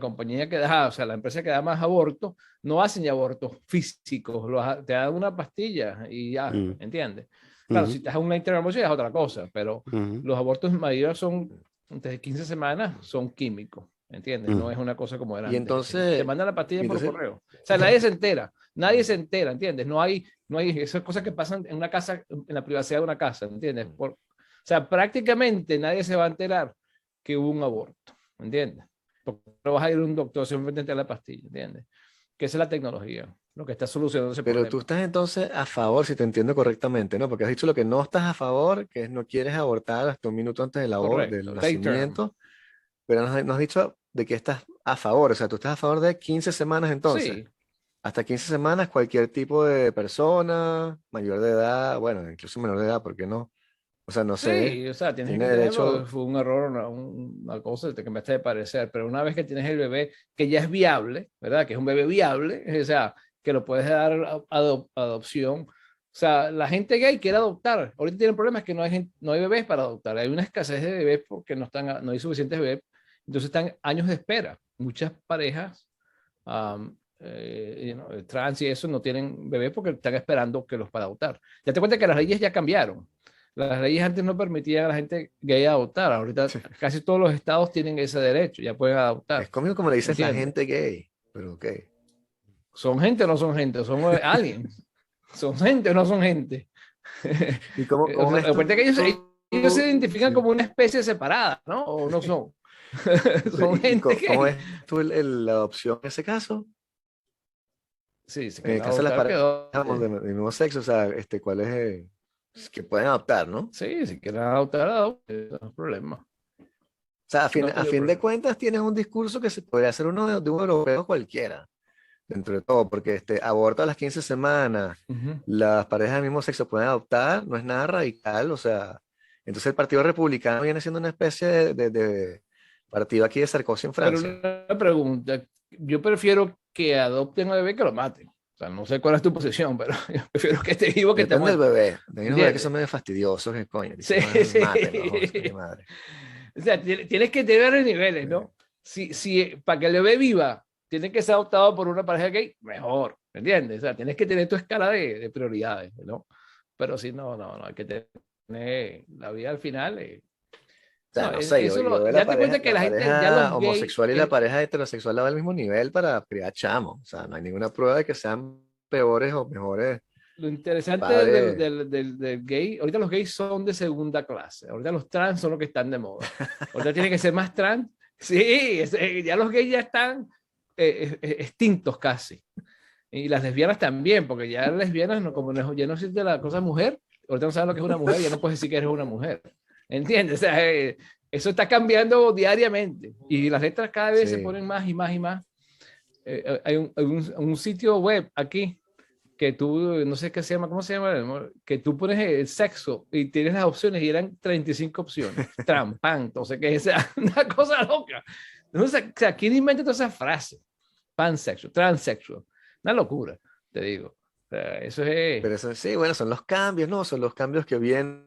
compañía que da, o sea, la empresa que da más abortos, no hacen ya abortos físicos, te dan una pastilla y ya, ¿entiendes? Claro, si te das una intervención es otra cosa, pero los abortos en mayoría son, desde 15 semanas, son químicos. ¿Entiendes? No es una cosa como era y antes. entonces te mandan la pastilla por correo. O sea, nadie se entera, ¿entiendes? No hay esas cosas que pasan en una casa, en la privacidad de una casa, ¿entiendes? O sea, prácticamente nadie se va a enterar que hubo un aborto, ¿entiendes? Porque no vas a ir a un doctor simplemente te da la pastilla, ¿entiendes? Que esa es la tecnología, lo que está solucionando ese problema. Pero tú estás entonces a favor, si te entiendo correctamente, ¿no? Porque has dicho lo que no estás a favor, que es no quieres abortar hasta 1 minuto antes del nacimiento, pero no has dicho de que estás a favor, o sea, tú estás a favor de 15 semanas entonces. Sí. Hasta 15 semanas cualquier tipo de persona, mayor de edad, bueno, incluso menor de edad, ¿por qué no? O sea, no sé. Sí, o sea, tienes tiene que derecho... tenerlo, fue un error, una cosa, te cambiaste de parecer, pero una vez que tienes el bebé que ya es viable, ¿verdad? Que es un bebé viable, o sea, que lo puedes dar adopción. O sea, la gente gay quiere adoptar. Ahorita tienen problemas que no hay bebés para adoptar. Hay una escasez de bebés porque no hay suficientes bebés. Entonces están años de espera. Muchas parejas trans y eso no tienen bebés porque están esperando que los para adoptar. Ya te cuenta que las leyes ya cambiaron. Las leyes antes no permitían a la gente gay adoptar. Ahorita casi todos los estados tienen ese derecho, ya pueden adoptar. Es conmigo como le dices la gente gay, pero ok. ¿Son gente o no son gente? ¿Son aliens? ¿Son gente o no son gente? ¿Y cómo que ellos se identifican como una especie separada, ¿no? ¿O no son? Son gente ¿Cómo es tú la adopción en ese caso? Sí, en el caso de las parejas del mismo sexo, o sea, ¿cuál es que pueden adoptar, ¿no? Sí, si quieren adoptar, no hay problema. O sea, a fin de cuentas tienes un discurso que se podría hacer uno de un europeo cualquiera. dentro de todo, porque aborto a las 15 semanas, las parejas del mismo sexo pueden adoptar, no es nada radical, o sea, entonces el Partido Republicano viene siendo una especie de partido aquí de Sarkozy en Pero Francia. una pregunta, yo prefiero que adopten al bebé que lo maten. O sea, no sé cuál es tu posición, pero yo prefiero que esté vivo que esté Depende del muerto. bebé. Hay unos bebés que son ¿Entiendes? medio fastidiosos, que coño, Sí, dicen, "No, sí. mátenlos, coño, mi madre". O sea, tienes que tener los niveles, ¿no? Si para que el bebé viva, tiene que ser adoptado por una pareja gay, mejor, ¿me entiendes? O sea, tienes que tener tu escala de prioridades, ¿no? Pero si no, hay que tener la vida al final. O sea, No, no sé, eso yo veo date cuenta que la la gente, ya los pareja gays, homosexual y la pareja heterosexual al mismo nivel para criar chamos. O sea, no hay ninguna prueba de que sean peores o mejores lo interesante padres. del gay, ahorita los gays son de segunda clase, ahorita los trans son los que están de moda. Ahorita tiene que ser más trans. Sí, ya los gays ya están extintos casi. Y las lesbianas también, porque ya las lesbianas, no, como ya no existe la cosa mujer, ahorita no saben lo que es una mujer, ya no puedes decir que eres una mujer. ¿Entiendes? O sea, eso está cambiando diariamente. Y las letras cada vez se Sí. ponen más y más y más. Hay un sitio web aquí que tú, no sé qué se llama, ¿cómo se llama? Que tú pones el sexo y tienes las opciones y eran 35 opciones. Trampan, entonces, que es una cosa loca. Entonces, o sea, ¿quién inventa todas esas frases? Pansexual, transexual. Una locura, te digo. O sea, eso es... Pero eso sí, bueno, son los cambios, ¿no? Son los cambios que vienen,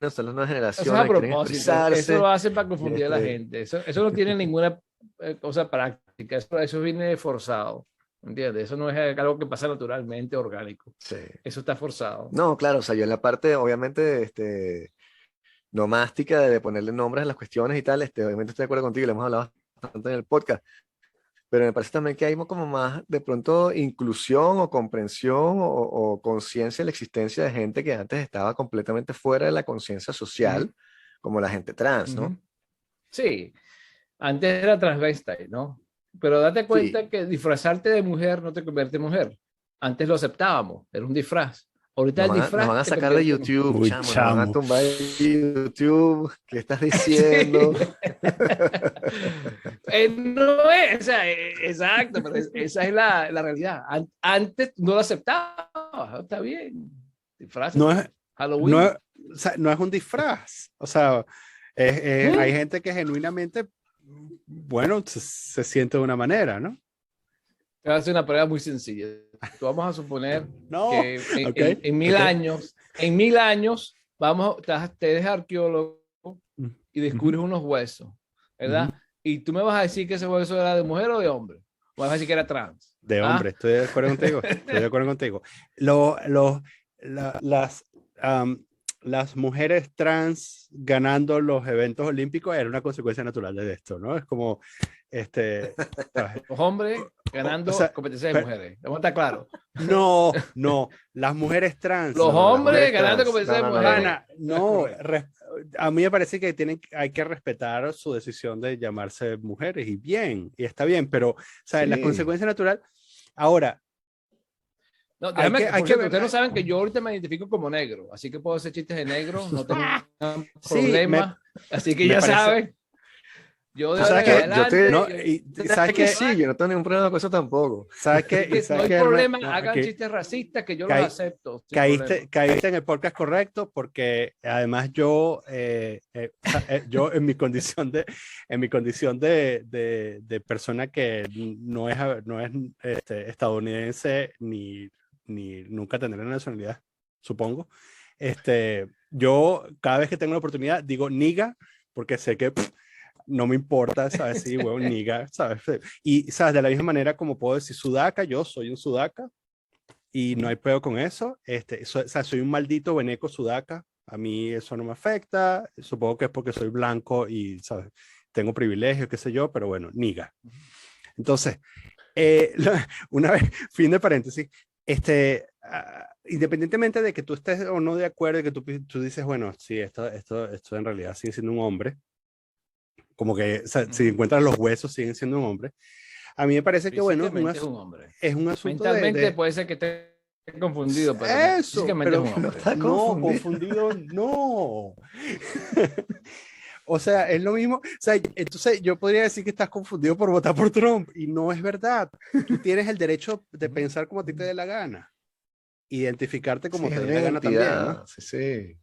son las nuevas Eso es a generaciones que quieren propósito, eso lo expresarse. hacen para Y confundir a la gente. Eso no tiene ninguna cosa práctica, eso viene forzado. ¿Entiendes? Eso no es algo que pasa naturalmente, orgánico. sí. Eso está forzado. No, claro, o sea, yo en la parte, obviamente, nomástica de ponerle nombres a las cuestiones y tal, obviamente estoy de acuerdo contigo, lo hemos hablado bastante en el podcast, pero me parece también que hay como más de pronto inclusión o comprensión o conciencia de la existencia de gente que antes estaba completamente fuera de la conciencia social, como la gente trans, ¿no? Sí, antes era transvestite, ¿no? Pero date cuenta Sí. que disfrazarte de mujer no te convierte en mujer. Antes lo aceptábamos, era un disfraz. Ahorita el Nos van disfraz a te sacar de convierte en mujer. YouTube, Uy, chamo, nos van a chamo. tumbar de YouTube. ¿Qué estás diciendo? Sí. No es, o sea, exacto, pero esa es la realidad. Antes no lo aceptabas, está bien, No disfrázate. es, Halloween. no, o sea, no es un disfraz. O sea, hay gente que genuinamente, bueno, se siente de una manera, ¿no? Te voy a hacer una prueba muy sencilla. Tú vamos a suponer No, que ok, en 1000 años, te eres arqueólogo y descubres unos huesos, ¿verdad? Y tú me vas a decir que ese hueso era de mujer o de hombre. O vas a decir que era trans. de ¿Ah? hombre, estoy de acuerdo contigo. Estoy de acuerdo contigo. Las, las mujeres trans ganando los eventos olímpicos era una consecuencia natural de esto, ¿no? Es como, ¿sabes? Los hombres ganando O sea, competencias de mujeres. Vamos a estar claros. no, las mujeres trans. Los No, las hombres mujeres ganando trans. competencias de No, mujeres. Ana, no, a mí me parece que hay que respetar su decisión de llamarse mujeres y bien, y está bien, pero, ¿sabes? La Sí. consecuencia natural. Ahora, No, déjame, hay por que cierto, ver. ustedes no saben que yo ahorita me identifico como negro, así que puedo hacer chistes de negro, no tengo Sí, problema. Así que me ya parece- saben. Yo de ¿Tú ahora sabes en que adelante. no, y sabes que Sí, yo no tengo ningún problema con eso tampoco. sabes que Así que no sabes hay que problema, no, hagan que chistes racistas que yo los caí- acepto. Sin problema. caíste en el podcast correcto porque además yo yo en mi condición de persona que no es estadounidense ni nunca tendré la nacionalidad, supongo. Yo cada vez que tengo la oportunidad digo niga porque sé que no me importa, ¿sabes? Sí, huevón, niga, ¿sabes? Y, ¿sabes? De la misma manera como puedo decir sudaca, yo soy un sudaca y no hay peor con eso. O sea, soy un maldito veneco sudaca. A mí eso no me afecta. Supongo que es porque soy blanco y, ¿sabes? Tengo privilegios, qué sé yo, pero bueno, niga. Entonces, una vez, fin de paréntesis, independientemente de que tú estés o no de acuerdo, que tú dices, bueno, sí, esto en realidad sigue siendo un hombre, como que, o sea, si encuentras los huesos, siguen siendo un hombre. A mí me parece que, bueno, Físicamente es un hombre. es un asunto Mentalmente puede ser que esté confundido, pero eso, físicamente pero es un hombre. está no, confundido. confundido, no. O sea, es lo mismo. O sea, entonces yo podría decir que estás confundido por votar por Trump y no es verdad. Tú tienes el derecho de pensar como a ti te dé la gana. Identificarte como Sí, te es dé una la gana también, ¿no? identidad. Sí, sí.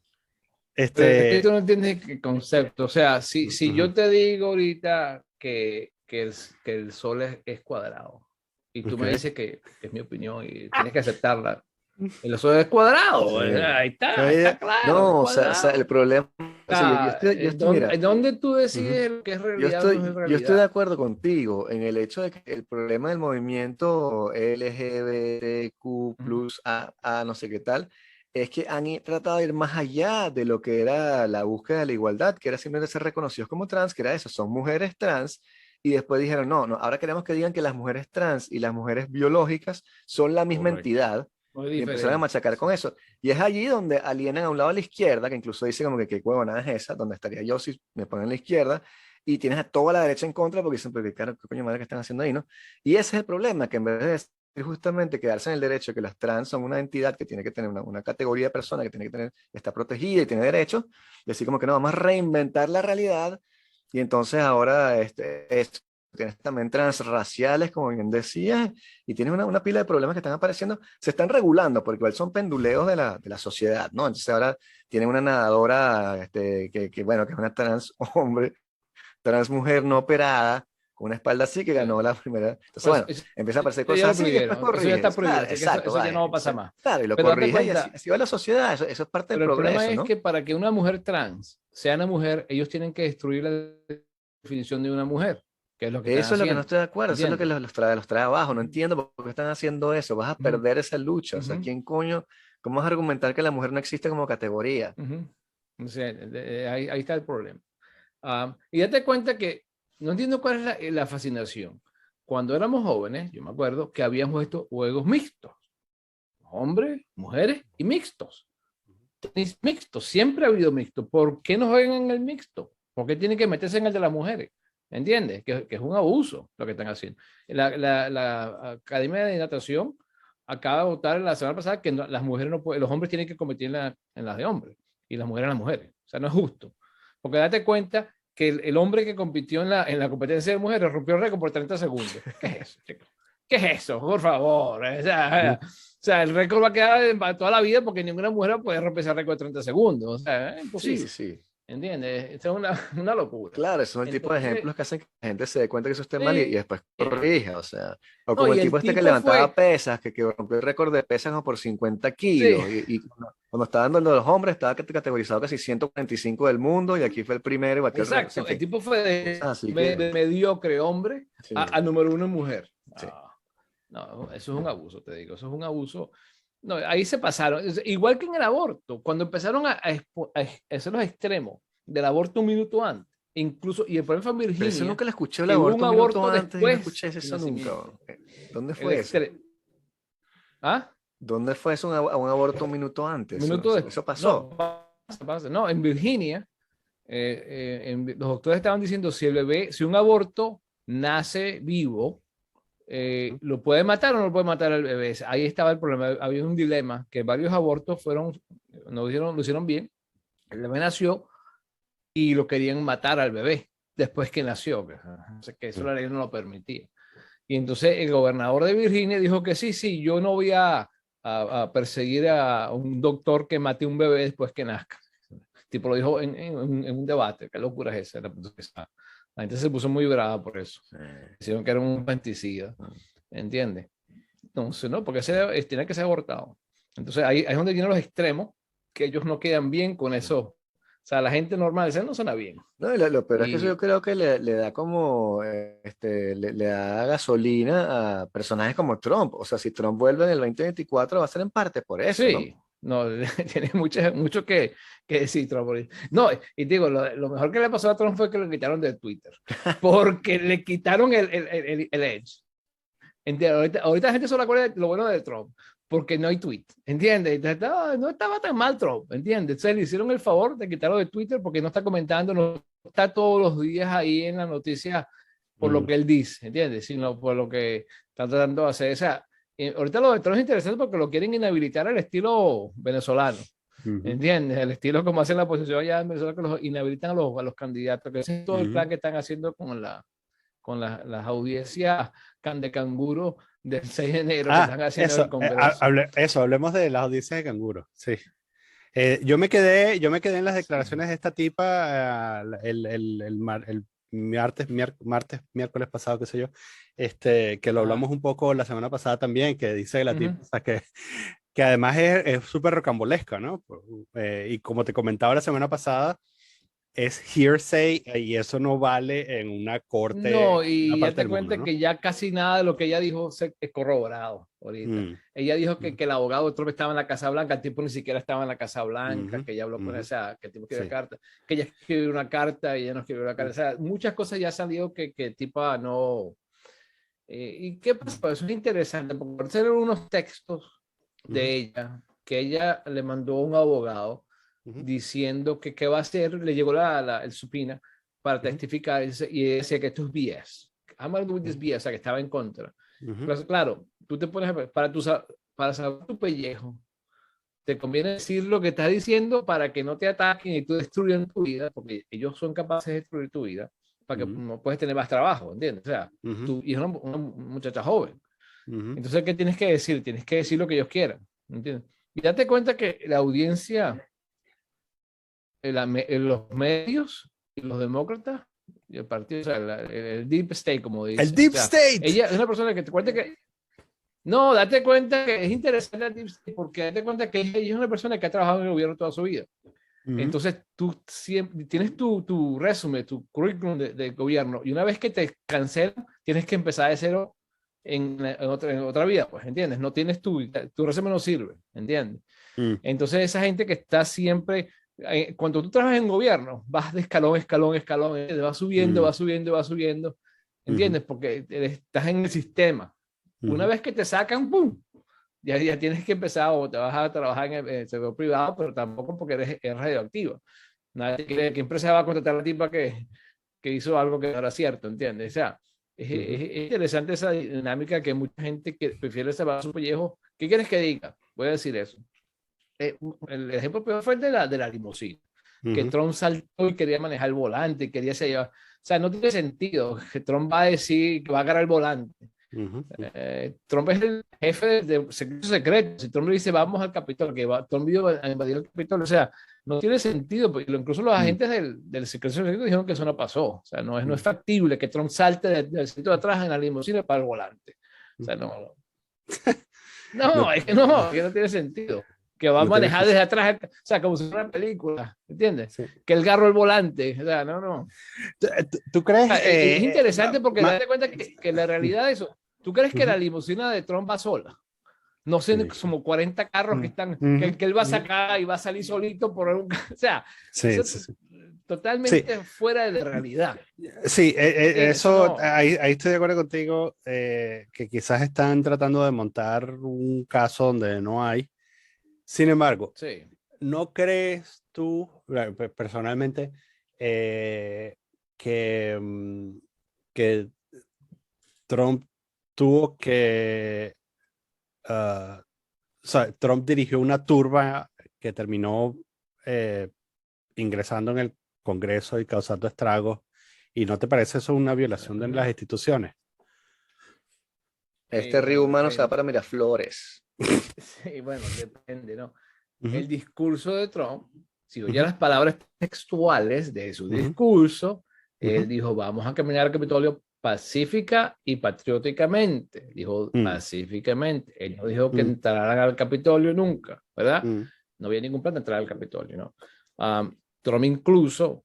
Pero es que Este, tú no entiendes el concepto. O sea, si yo te digo ahorita que el sol es cuadrado y tú me ok. dices que es mi opinión y tienes que aceptarla, el sol es cuadrado. Sí. Ahí Que está claro, es no, o sea, el cuadrado. problema, o sea, ¿En mira, dónde tú Ujú. decides lo que es realidad o no es yo estoy de realidad? acuerdo contigo en el hecho de que el problema del movimiento LGBTQ Ujú. A no sé qué tal, es que tratado de ir más allá de lo que era la búsqueda de la igualdad, que era simplemente ser reconocidos como trans, que era eso, son mujeres trans, y después dijeron, no, no, ahora queremos que digan que las mujeres trans y las mujeres biológicas son la misma Correcto. entidad, Muy y empezaron a diferente. machacar con eso. Y es allí donde alienan a un lado a la izquierda, que incluso dice como que qué huevonada es esa, donde estaría yo si me ponen a la izquierda, y tienes a toda la derecha en contra porque dicen, pero qué coño madre que están haciendo ahí, ¿no? Y ese es el problema, que en vez de decir justamente quedarse en el derecho de que las trans son una entidad que tiene que tener una categoría de persona que tiene que tener, está protegida y tiene derechos, decir como que no, vamos a reinventar la realidad y entonces ahora tienes también transraciales, como bien decías, y tienes una pila de problemas que están apareciendo, se están regulando, porque igual son penduleos de la sociedad, ¿no? Entonces ahora tienen una nadadora, bueno, que es una trans hombre, trans mujer no operada, con una espalda así que ganó la primera. Entonces, Pues bueno, empieza a aparecer ya cosas lo así y después prohibieron, eso ya está corriges. prohibido, Claro, así que exacto, eso ya va. no va a pasar Entonces, más. claro, y lo Pero date corriges y cuenta, así va la sociedad. Eso es parte del pero el problema progreso, es ¿no? que para que una mujer trans sea una mujer, ellos tienen que destruir la definición de una mujer, que es lo que están Eso es lo que no haciendo. estoy de acuerdo, eso es lo que ¿Entiendes? los trae abajo. No Ujú, entiendo por qué están haciendo eso. Vas a ujú, perder esa lucha. O sea, ujú, ¿quién coño? ¿Cómo vas a argumentar que la mujer no existe como categoría? ujú. O sea, ahí está el problema. Y date cuenta que no entiendo cuál es la fascinación. Cuando éramos jóvenes, yo me acuerdo que habíamos estos juegos mixtos, hombres, mujeres y mixtos. Tenis mixto, siempre ha habido mixto. ¿Por qué no juegan en el mixto? ¿Por qué tienen que meterse en el de las mujeres? ¿Entiendes? Que es un abuso lo que están haciendo. La Academia de Natación acaba de votar la semana pasada que las mujeres no pueden, los hombres tienen que competir en las de hombres y las mujeres en las mujeres. O sea, no es justo. Porque date cuenta que el hombre que compitió en la competencia de mujeres rompió el récord por 30 segundos. ¿Qué es eso, chico? ¿Qué es eso? Por favor. O sea, el récord va a quedar para toda la vida porque ninguna mujer puede romper ese récord de 30 segundos. O sea, es Sí, imposible. sí. ¿Entiendes? Esto es una locura. Claro, esos son el tipo de Entonces, ejemplos que hacen que la gente se dé cuenta que eso esté mal y sí. después corrija, o sea, o No, como y el tipo el este que tipo levantaba fue, pesas, que rompió el récord de pesas como por 50 sí, kilos, y cuando estaba dando el de los hombres estaba categorizado casi 145 del mundo, y aquí fue el primero y batió el récord, en exacto. El fin, tipo fue cosas así de mediocre hombre sí, a número uno en mujer. sí. No, eso es un abuso, te digo, eso es un abuso. No, ahí se pasaron. Igual que en el aborto, cuando empezaron a hacer los extremos del aborto un minuto antes, incluso, y el problema fue en Pero eso Virginia, nunca le escuché el que hubo un aborto un minuto aborto antes y no después escuché del eso nunca. nacimiento. ¿Dónde El fue eso? extre ¿Ah? ¿Dónde fue eso a un aborto un minuto Un antes? minuto después. Eso No, pasó. pasa. No, en Virginia, los doctores estaban diciendo si el bebé, si un aborto nace vivo, ¿lo puede matar o no lo puede matar al bebé? Ahí estaba el problema. Había un dilema que varios abortos no lo hicieron bien. El bebé nació y lo querían matar al bebé después que nació, que eso la ley no lo permitía. Y entonces el gobernador de Virginia dijo que sí, yo no voy a perseguir a un doctor que mate a un bebé después que nazca. Tipo lo dijo en un debate. ¿Qué locura es esa? La gente se puso muy brava por eso. Dijeron que era un infanticida. ¿Entiendes? Entonces, ¿no? Porque tiene que ser abortado. Entonces ahí es donde vienen los extremos, que ellos no quedan bien con eso. O sea, la gente normal, eso no suena bien. No, y lo peor es que eso yo Y creo que le da como, le da gasolina a personajes como Trump. O sea, si Trump vuelve en el 2024 va a ser en parte por eso, ¿no? sí, no, tiene mucho que decir Trump. No, y digo, lo mejor que le pasó a Trump fue que lo quitaron de Twitter, porque le quitaron el Edge. ¿Entiendes? Ahorita la gente solo acuerda de lo bueno de Trump, porque no hay tweet, ¿entiendes? No estaba tan mal Trump, ¿entiendes? Entonces le hicieron el favor de quitarlo de Twitter porque no está comentando, no está todos los días ahí en la noticia por lo que él dice, ¿entiendes? Sino por lo que está tratando de hacer. O sea, ahorita lo de Trump es interesante porque lo quieren inhabilitar al estilo venezolano. ¿entiendes? El estilo como hacen la oposición allá en Venezuela, que los inhabilitan a los candidatos, que ese es todo el plan que están haciendo con las audiencias de canguro del 6 de enero que están haciendo en el Congreso. Hablemos de las audiencias de canguro, sí. Yo me quedé en las declaraciones de esta tipa el miércoles pasado, qué sé yo, que lo hablamos un poco la semana pasada también, que dice la tipa, o sea, que además es súper rocambolesca, ¿no? Y como te comentaba la semana pasada, es hearsay y eso no vale en una corte. No, y ya te cuenta, ¿no? Que ya casi nada de lo que ella dijo es corroborado ahorita. Ella dijo que el abogado de Trump estaba en la Casa Blanca, el tipo ni siquiera estaba en la Casa Blanca, que ella habló con esa, que el tipo escribió carta, que ella escribió una carta y ella no escribió una carta. O sea, muchas cosas ya han salido que tipo no... ¿Y qué pasó? Eso es interesante, porque por ser unos textos de ella, que ella le mandó a un abogado, diciendo que qué va a hacer, le llegó el subpoena para testificar y decía que esto es BS. I'm going to do this BS, o sea, que estaba en contra. Pero claro, tú te pones para salvar tu pellejo, te conviene decir lo que estás diciendo para que no te ataquen y tú destruyan tu vida, porque ellos son capaces de destruir tu vida para que no puedes tener más trabajo, ¿entiendes? O sea, tú y es una muchacha joven. Entonces, ¿qué tienes que decir? Tienes que decir lo que ellos quieran, ¿entiendes? Y date cuenta que la audiencia, los medios y los demócratas y el partido, o sea, el Deep State, como dice. El Deep State. Ella es una persona que te cuenta que... No, date cuenta que es interesante el Deep State porque date cuenta que ella es una persona que ha trabajado en el gobierno toda su vida. Entonces, tú siempre tienes tu resumen, tu currículum de gobierno, y una vez que te cancelan, tienes que empezar de cero en otra vida, pues, ¿entiendes? No tienes tu resumen no sirve, ¿entiendes? Entonces, esa gente que está siempre... Cuando tú trabajas en gobierno, vas de escalón, vas subiendo, ¿entiendes? Porque estás en el sistema. Una vez que te sacan, ¡pum! Ya tienes que empezar o te vas a trabajar en el sector privado, pero tampoco porque eres radioactivo. Nadie quiere, ¿qué empresa va a contratar a la tipa que hizo algo que no era cierto? ¿Entiendes? O sea, es interesante esa dinámica que mucha gente que prefiere salvar su pellejo. ¿Qué quieres que diga? Voy a decir eso. El ejemplo peor fue el de la limusina, que Trump saltó y quería manejar el volante, quería se llevar. O sea, no tiene sentido que Trump va a decir que va a agarrar el volante. Trump es el jefe de secretos secretos. Si Trump le dice vamos al Capitolio, Trump iba a invadir el Capitolio, o sea, no tiene sentido. Incluso los agentes del secreto secreto dijeron que eso no pasó. O sea, no es factible que Trump salte del sitio de atrás en la limusina para el volante. O sea, no. Es que no tiene sentido. Que va a manejar desde atrás, o sea, como si fuera una película, ¿entiendes? Sí. Que él garro el volante, o sea, no. ¿Tú crees? O sea, es interesante porque date cuenta que la realidad de eso, ¿tú crees que la limusina de Trump va sola? No sé, como 40 carros que están, que él va a sacar y va a salir solito por un... O sea, totalmente fuera de la realidad. Sí, eso, ahí estoy de acuerdo contigo, que quizás están tratando de montar un caso donde no hay. Sin embargo, ¿no crees tú, personalmente, que Trump tuvo que... o sea, Trump dirigió una turba que terminó ingresando en el Congreso y causando estragos? ¿Y no te parece eso una violación de las instituciones? Este río humano se va para Miraflores. Sí, bueno, depende, ¿no? El discurso de Trump, si oye las palabras textuales de su discurso, él dijo, vamos a caminar al Capitolio pacífica y patrióticamente. Dijo pacíficamente. Él no dijo que entraran al Capitolio nunca, ¿verdad? No había ningún plan de entrar al Capitolio, ¿no? Trump incluso,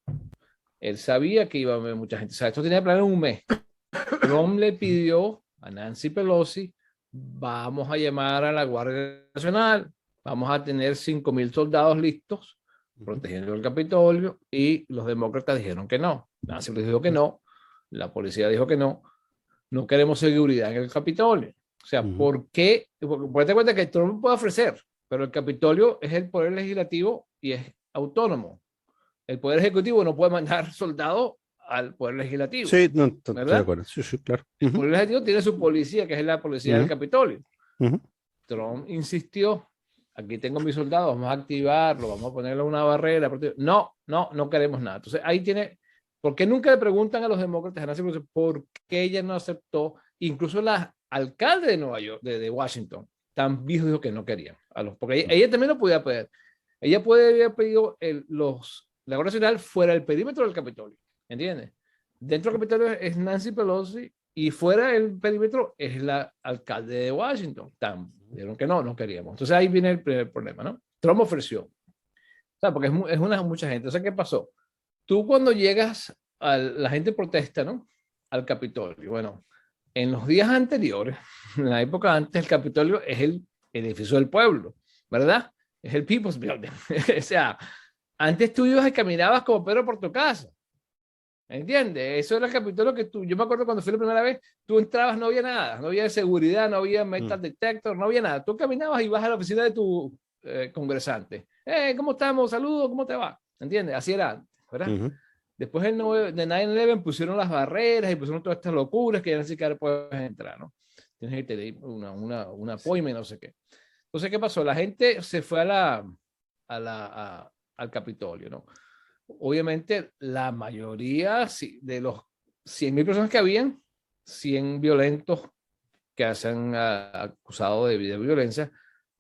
él sabía que iba a haber mucha gente. O sea, esto tenía planeado un mes. Trump le pidió a Nancy Pelosi, vamos a llamar a la Guardia Nacional, vamos a tener 5,000 soldados listos protegiendo el Capitolio, y los demócratas dijeron que no. Nancy dijo que no, la policía dijo que no queremos seguridad en el Capitolio. O sea, ¿por qué? Porque te cuenta que Trump puede ofrecer, pero el Capitolio es el poder legislativo y es autónomo. El poder ejecutivo no puede mandar soldados al poder legislativo. Sí, no, estoy de acuerdo. Sí, claro. El poder legislativo tiene su policía, que es la policía del Capitolio. Trump insistió aquí tengo mis soldados, vamos a activarlo, vamos a ponerle una barrera. No queremos nada. Entonces ahí tiene, ¿por qué nunca le preguntan a los demócratas, a Nancy Pelosi, por qué ella no aceptó? Incluso la alcalde de Nueva York, de Washington, también dijo que no querían. Porque ella también no podía pedir. Ella puede haber pedido la Guardia Nacional fuera del perímetro del Capitolio, ¿entiendes? Dentro del Capitolio es Nancy Pelosi y fuera del perímetro es la alcalde de Washington. Dijeron que no queríamos. Entonces ahí viene el primer problema, ¿no? Trump ofreció. O sea, porque es mucha gente. O sea, ¿qué pasó? Tú cuando llegas, la gente protesta, ¿no? Al Capitolio. Bueno, en los días anteriores, en la época antes, el Capitolio es el edificio del pueblo, ¿verdad? Es el People's Building. O sea, antes tú ibas y caminabas como Pedro por tu casa. ¿Entiendes? Eso era el Capitolio que yo me acuerdo cuando fui la primera vez, tú entrabas, no había nada, no había seguridad, no había metal detector, no había nada. Tú caminabas y vas a la oficina de tu congresante. ¿Cómo estamos? Saludos, ¿cómo te va? ¿Entiendes? Así era antes, ¿verdad? Después de 9/11 pusieron las barreras y pusieron todas estas locuras que ya ni siquiera puedes entrar, ¿no? Tienes que tener una appointment, no sé qué. Entonces, ¿qué pasó? La gente se fue al Capitolio, ¿no? Obviamente, la mayoría de los 100,000 personas que habían, 100 violentos que se han acusado de violencia,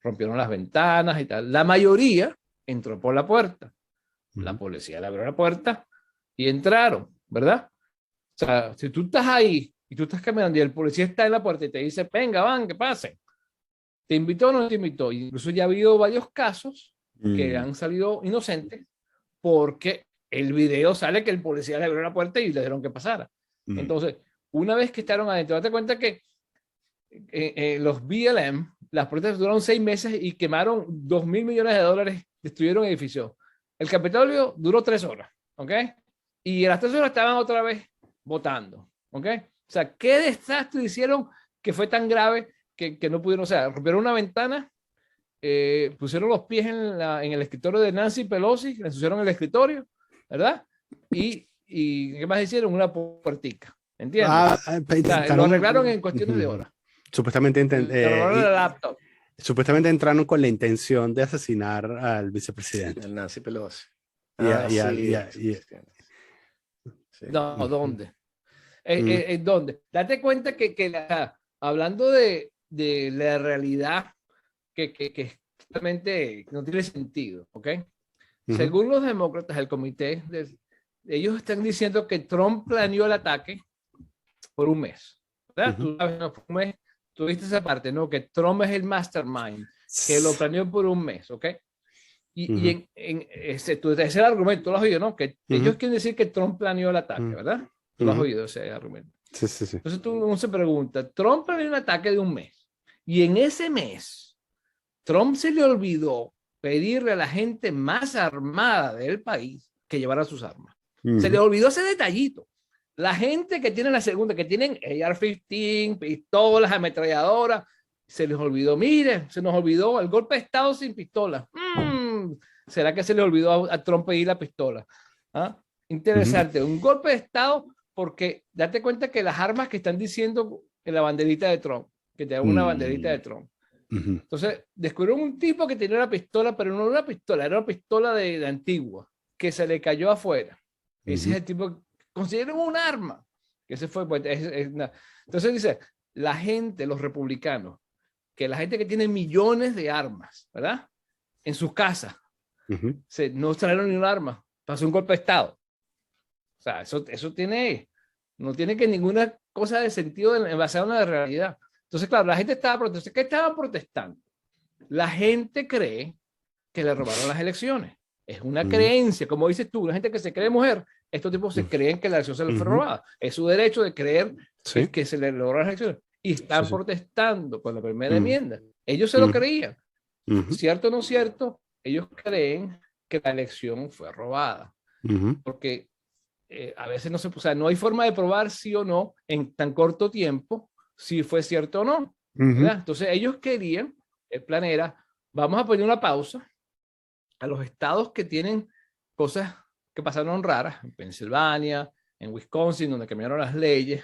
rompieron las ventanas y tal. La mayoría entró por la puerta. La policía le abrió la puerta y entraron, ¿verdad? O sea, si tú estás ahí y tú estás caminando y el policía está en la puerta y te dice, venga, van, que pasen. ¿Te invitó o no te invitó? Incluso ya ha habido varios casos que han salido inocentes porque el video sale que el policía le abrió la puerta y le dijeron que pasara. Entonces, una vez que estaron adentro, date cuenta que los BLM, las protestas duraron 6 meses y quemaron $2,000 millones, destruyeron edificios. El Capitolio duró 3 horas, ¿ok? Y a las 3 horas estaban otra vez votando, ¿ok? O sea, ¿qué desastre hicieron que fue tan grave que no pudieron? O sea, rompieron una ventana, pusieron los pies en el escritorio de Nancy Pelosi, le ensuciaron el escritorio, ¿verdad? Y ¿qué más hicieron? Una puertica, ¿entiendes? O sea, lo arreglaron en cuestiones de horas. Supuestamente, la laptop. Supuestamente entraron con la intención de asesinar al vicepresidente. El Nancy Pelosi. No, ¿dónde? ¿Dónde? Date cuenta que hablando de la realidad que realmente no tiene sentido, ¿ok? Según los demócratas, el comité, ellos están diciendo que Trump planeó el ataque por un mes, ¿verdad? Tú sabes, no, por un mes, tú viste esa parte, ¿no? Que Trump es el mastermind, que lo planeó por un mes, ¿ok? Y ese es el argumento, tú lo has oído, ¿no? Que ellos quieren decir que Trump planeó el ataque, ¿verdad? Tú lo has oído ese argumento. Sí, sí, sí. Entonces uno se pregunta, Trump planeó un ataque de un mes, y en ese mes, Trump se le olvidó pedirle a la gente más armada del país que llevara sus armas. Se le olvidó ese detallito. La gente que tiene la segunda, que tienen AR-15, pistolas, ametralladoras, se les olvidó. Mire, se nos olvidó el golpe de Estado sin pistola. ¿Será que se le olvidó a Trump pedir la pistola? ¿Ah? Interesante. Un golpe de Estado porque date cuenta que las armas que están diciendo en la banderita de Trump, que te hagan una banderita de Trump. Entonces, descubrieron un tipo que tenía una pistola, pero no era una pistola, era una pistola de antigua, que se le cayó afuera. Ese es el tipo que consideran un arma. Ese fue, pues, entonces dice, la gente, los republicanos, que la gente que tiene millones de armas, ¿verdad? En sus casas, no trajeron ni un arma, pasó un golpe de Estado. O sea, eso no tiene que ninguna cosa de sentido basada en la realidad. Entonces, claro, la gente estaba protestando. ¿Qué estaban protestando? La gente cree que le robaron las elecciones. Es una creencia, como dices tú, la gente que se cree mujer, estos tipos se creen que la elección se les fue robada. Es su derecho de creer que se les robaron las elecciones. Y están protestando con la primera enmienda. Ellos se lo creían. ¿Cierto o no cierto? Ellos creen que la elección fue robada. Porque a veces no o sea, no hay forma de probar sí o no en tan corto tiempo si fue cierto o no. Entonces ellos querían, el plan era, vamos a poner una pausa a los estados que tienen cosas que pasaron raras, en Pensilvania, en Wisconsin, donde cambiaron las leyes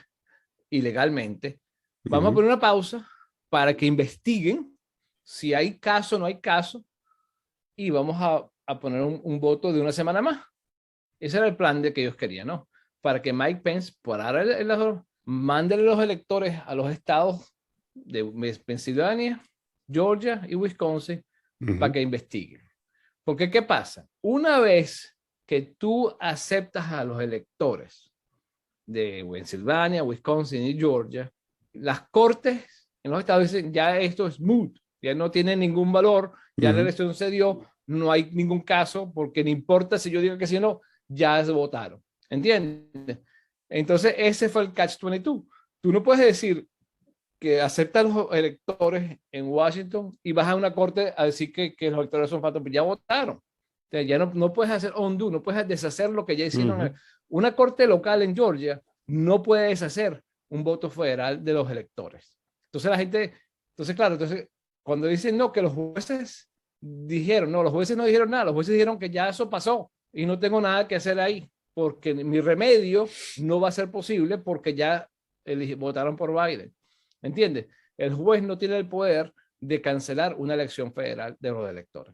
ilegalmente. Vamos a poner una pausa para que investiguen si hay caso o no hay caso, y vamos a poner un voto de una semana más. Ese era el plan de que ellos querían, ¿no? Para que Mike Pence, por ahora, mándele los electores a los estados de Pensilvania, Georgia y Wisconsin para que investiguen. Porque, ¿qué pasa? Una vez que tú aceptas a los electores de Pensilvania, Wisconsin y Georgia, las cortes en los estados dicen, ya esto es moot, ya no tiene ningún valor, ya la elección se dio, no hay ningún caso, porque no importa si yo digo que sí o no, ya se votaron. ¿Entiendes? Entonces, ese fue el catch-22. Tú no puedes decir que aceptan los electores en Washington y vas a una corte a decir que los electores son falsos, ya votaron. O sea, ya no puedes hacer undo, no puedes deshacer lo que ya hicieron. Una corte local en Georgia no puede deshacer un voto federal de los electores. Entonces la gente, claro, cuando dicen no, que los jueces dijeron, no, los jueces no dijeron nada, los jueces dijeron que ya eso pasó y no tengo nada que hacer ahí, porque mi remedio no va a ser posible porque ya votaron por Biden. ¿Entiendes? El juez no tiene el poder de cancelar una elección federal de los electores.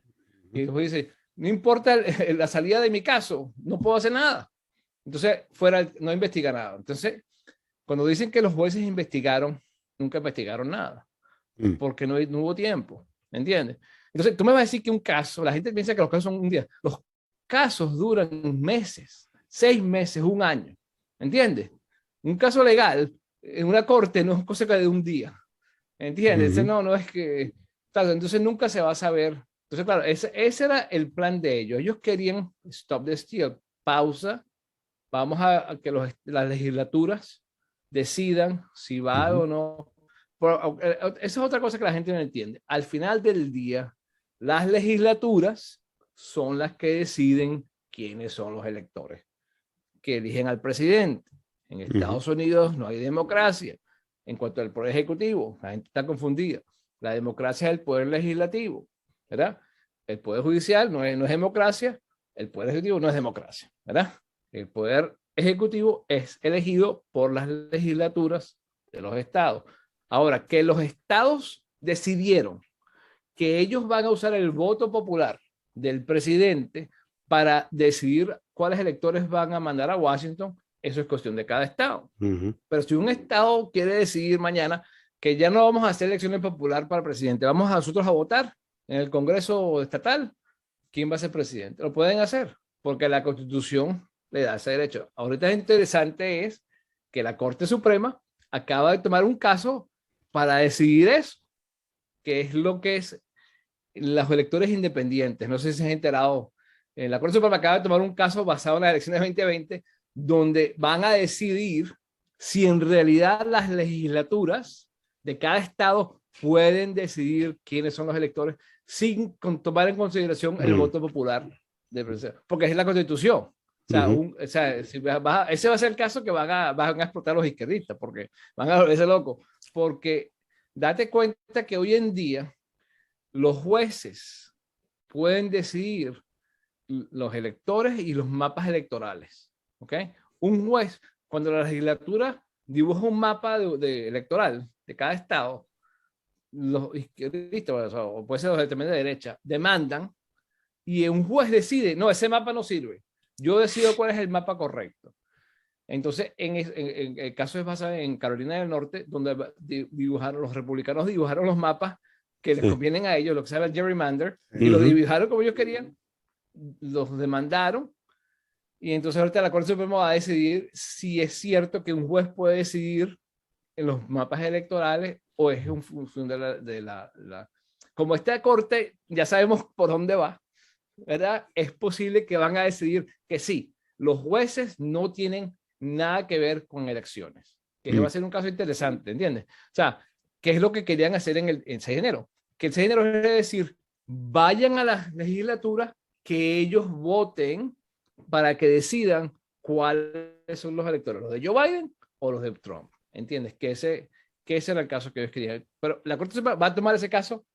Y el juez dice, no importa la salida de mi caso, no puedo hacer nada. Entonces, no investiga nada. Entonces, cuando dicen que los jueces investigaron, nunca investigaron nada, porque no hubo tiempo. ¿Entiendes? Entonces, tú me vas a decir que un caso, la gente piensa que los casos son un día. Los casos duran meses, 6 meses, 1 año. ¿Entiendes? Un caso legal en una corte no es cosa de un día. ¿Entiendes? No es que... Claro, entonces nunca se va a saber. Entonces, claro, ese era el plan de ellos. Ellos querían stop the steal, pausa. Vamos a que las legislaturas decidan si va o no. Pero, esa es otra cosa que la gente no entiende. Al final del día, las legislaturas son las que deciden quiénes son los electores que eligen al presidente. En Estados Unidos no hay democracia. En cuanto al poder ejecutivo, la gente está confundida. La democracia es el poder legislativo, ¿verdad? El poder judicial no es democracia, el poder ejecutivo no es democracia, ¿verdad? El poder ejecutivo es elegido por las legislaturas de los estados. Ahora, que los estados decidieron que ellos van a usar el voto popular del presidente para decidir cuáles electores van a mandar a Washington, eso es cuestión de cada estado. Pero si un estado quiere decidir mañana que ya no vamos a hacer elecciones populares para presidente, vamos a nosotros a votar en el Congreso estatal, ¿quién va a ser presidente? Lo pueden hacer, porque la Constitución le da ese derecho. Ahorita interesante es que la Corte Suprema acaba de tomar un caso para decidir eso, que es lo que es los electores independientes. No sé si se han enterado. La Corte Suprema acaba de tomar un caso basado en las elecciones de 2020, donde van a decidir si en realidad las legislaturas de cada estado pueden decidir quiénes son los electores sin tomar en consideración el voto popular del presidente, porque es la Constitución. O sea, ese va a ser el caso que van a explotar los izquierdistas, porque van a volverse locos. Porque date cuenta que hoy en día los jueces pueden decidir los electores y los mapas electorales. ¿Ok? Un juez, cuando la legislatura dibuja un mapa electoral de cada estado, los izquierdistas, o puede ser los de derecha, demandan y un juez decide, no, ese mapa no sirve. Yo decido cuál es el mapa correcto. Entonces, en el caso es basado en Carolina del Norte, donde los republicanos dibujaron los mapas que les convienen a ellos, lo que se llama el gerrymander, y los dibujaron como ellos querían, los demandaron, y entonces ahorita la Corte Suprema va a decidir si es cierto que un juez puede decidir en los mapas electorales o es en función de la... Como esta Corte ya sabemos por dónde va, ¿verdad? Es posible que van a decidir que sí, los jueces no tienen nada que ver con elecciones, que va a ser un caso interesante, ¿entiendes? O sea, ¿qué es lo que querían hacer en 6 de enero? Que el 6 de enero es decir, vayan a las legislaturas, que ellos voten para que decidan cuáles son los electores, los de Joe Biden o los de Trump, ¿entiendes? Que ese era el caso que ellos querían. Pero la Corte va a tomar ese caso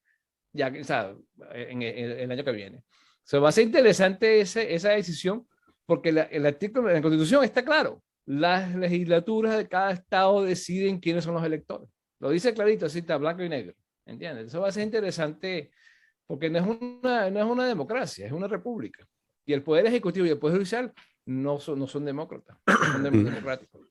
ya, o sea, en el año que viene. So, va a ser interesante esa decisión, porque el artículo de la Constitución está claro. Las legislaturas de cada estado deciden quiénes son los electores. Lo dice clarito, así está, blanco y negro. ¿entiendes? Eso va a ser interesante porque no es una democracia, es una república. Y el poder ejecutivo y el poder judicial no son demócratas, son democráticos.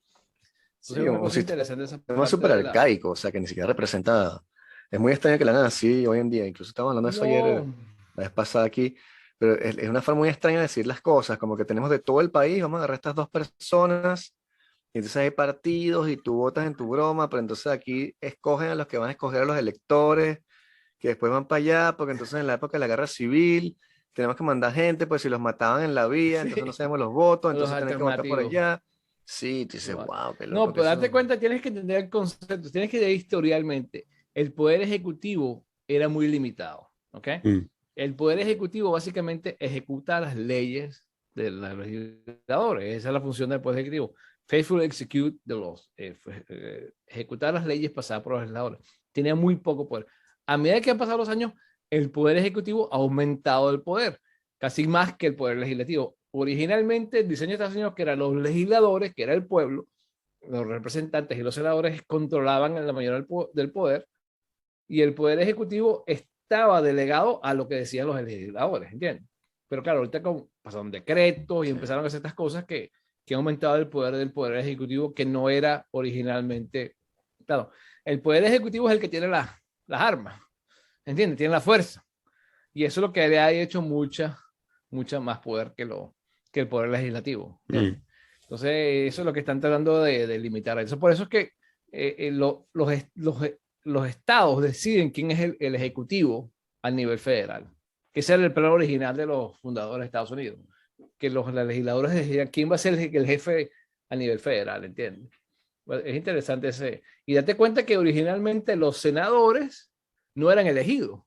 Sí, Entonces es una un cosa interesante esa sistema parte súper de la... arcaico, o sea, que ni siquiera representa. Es muy extraño que la hagan así hoy en día. Incluso estábamos hablando de eso ayer, No, la vez pasada aquí. Pero es una forma muy extraña de decir las cosas, como que tenemos de todo el país, vamos a agarrar estas dos personas, y entonces hay partidos y tú votas en tu broma, pero entonces aquí escogen a los que van a escoger a los electores, que después van para allá, porque entonces en la época de la guerra civil tenemos que mandar gente, pues si los mataban en la vía, entonces no sí, sabemos los votos, los entonces tienen que votar por alternativos. allá. Sí, tú dices, wow, qué No, loco que pero date eso. cuenta, tienes que entender el concepto, tienes que ver historialmente. El poder ejecutivo era muy limitado, ¿ok? Mm. El poder ejecutivo básicamente ejecuta las leyes de los legisladores. Esa es la función del poder ejecutivo. Faithfully execute the laws. Ejecutar las leyes pasadas por los legisladores. Tenía muy poco poder. A medida que han pasado los años, el poder ejecutivo ha aumentado el poder, casi más que el poder legislativo. Originalmente, el diseño de Estados Unidos, que eran los legisladores, que era el pueblo, los representantes y los senadores controlaban en la mayoría del poder, y el poder ejecutivo estaba delegado a lo que decían los legisladores, ¿entiendes? Pero claro, ahorita pasaron decretos y empezaron a hacer estas cosas que han aumentado el poder del poder ejecutivo, que no era originalmente. Claro, el poder ejecutivo es el que tiene las armas, ¿entiendes? Tiene la fuerza. Y eso es lo que le ha hecho mucha más poder que el poder legislativo, ¿entiendes? Entonces, eso es lo que están tratando de limitar. Eso, por eso es que los estados deciden quién es el ejecutivo a nivel federal, que ese era el plan original de los fundadores de Estados Unidos, que los legisladores decían quién va a ser el jefe a nivel federal, ¿entiendes? Bueno, es interesante ese. Y date cuenta que originalmente los senadores no eran elegidos.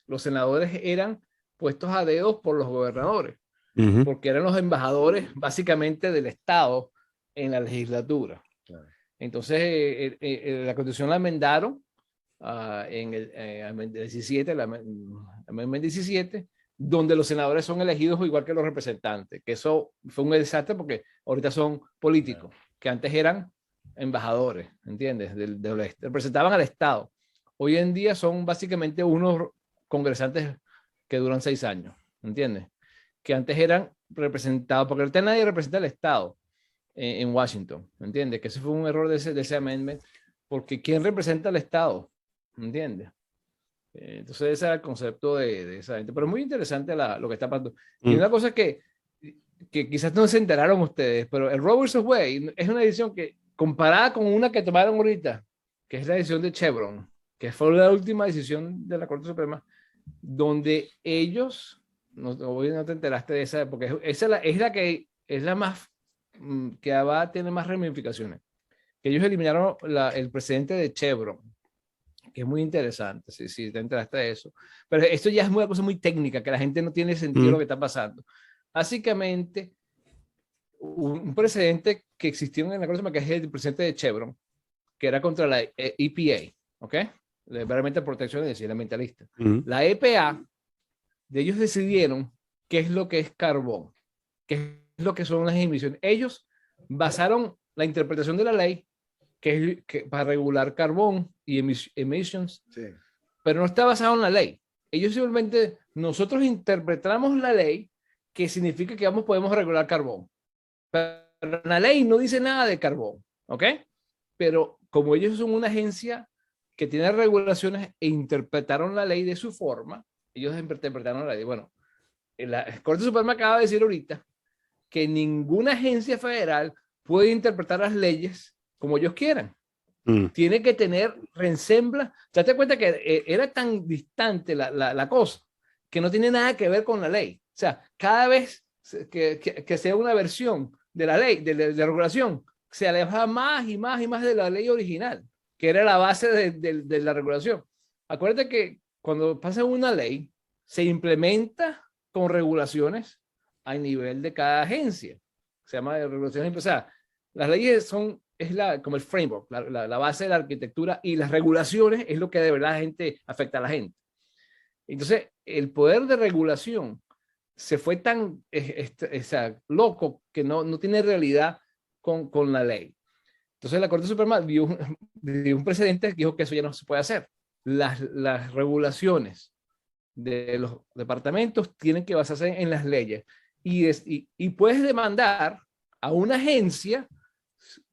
Los senadores eran puestos a dedos por los gobernadores, porque eran los embajadores básicamente del Estado en la legislatura. Entonces, la Constitución la enmendaron en el 17, la 17, donde los senadores son elegidos igual que los representantes, que eso fue un desastre porque ahorita son políticos, que antes eran embajadores, ¿entiendes? Del oeste, representaban al Estado. Hoy en día son básicamente unos congresantes que duran 6 años, ¿entiendes? Que antes eran representados, porque ahorita nadie representa al Estado en Washington, ¿entiendes? Que ese fue un error de ese amendment, porque ¿quién representa al Estado? ¿Entiendes? Entonces ese era el concepto de esa gente, pero es muy interesante lo que está pasando. Y una cosa que quizás no se enteraron ustedes, pero el Roe vs. Wade es una decisión que, comparada con una que tomaron ahorita, que es la decisión de Chevron, que fue la última decisión de la Corte Suprema, donde ellos, no te enteraste de esa, porque esa es la más, que va a tener más ramificaciones, que ellos eliminaron el presidente de Chevron, que es muy interesante, si te enteraste de eso. Pero esto ya es una cosa muy técnica, que la gente no tiene sentido lo que está pasando. Básicamente, un precedente que existió en la Corte Suprema, que es el presidente de Chevron, que era contra la EPA, ¿ok? La Environmental Protection Agency, la ambientalista. La EPA, de ellos decidieron qué es lo que es carbón, qué es lo que son las emisiones. Ellos basaron la interpretación de la ley que para regular carbón y emissions, pero no está basado en la ley. Ellos simplemente, nosotros interpretamos la ley, que significa que podemos regular carbón. Pero la ley no dice nada de carbón, ¿ok? Pero como ellos son una agencia que tiene regulaciones e interpretaron la ley de su forma, ellos interpretaron la ley. Bueno, la Corte Suprema acaba de decir ahorita que ninguna agencia federal puede interpretar las leyes como ellos quieran. Tiene que tener reensembla. Date cuenta que era tan distante la cosa que no tiene nada que ver con la ley. O sea, cada vez que sea una versión de la ley, de regulación, se aleja más y más y más de la ley original, que era la base de la regulación. Acuérdate que cuando pasa una ley, se implementa con regulaciones a nivel de cada agencia. Se llama regulaciones. O sea, las leyes como el framework, la base de la arquitectura, y las regulaciones es lo que de verdad afecta a la gente. Entonces, el poder de regulación se fue tan loco que no tiene realidad con la ley. Entonces, la Corte Suprema dio un precedente que dijo que eso ya no se puede hacer. las regulaciones de los departamentos tienen que basarse en las leyes y puedes demandar a una agencia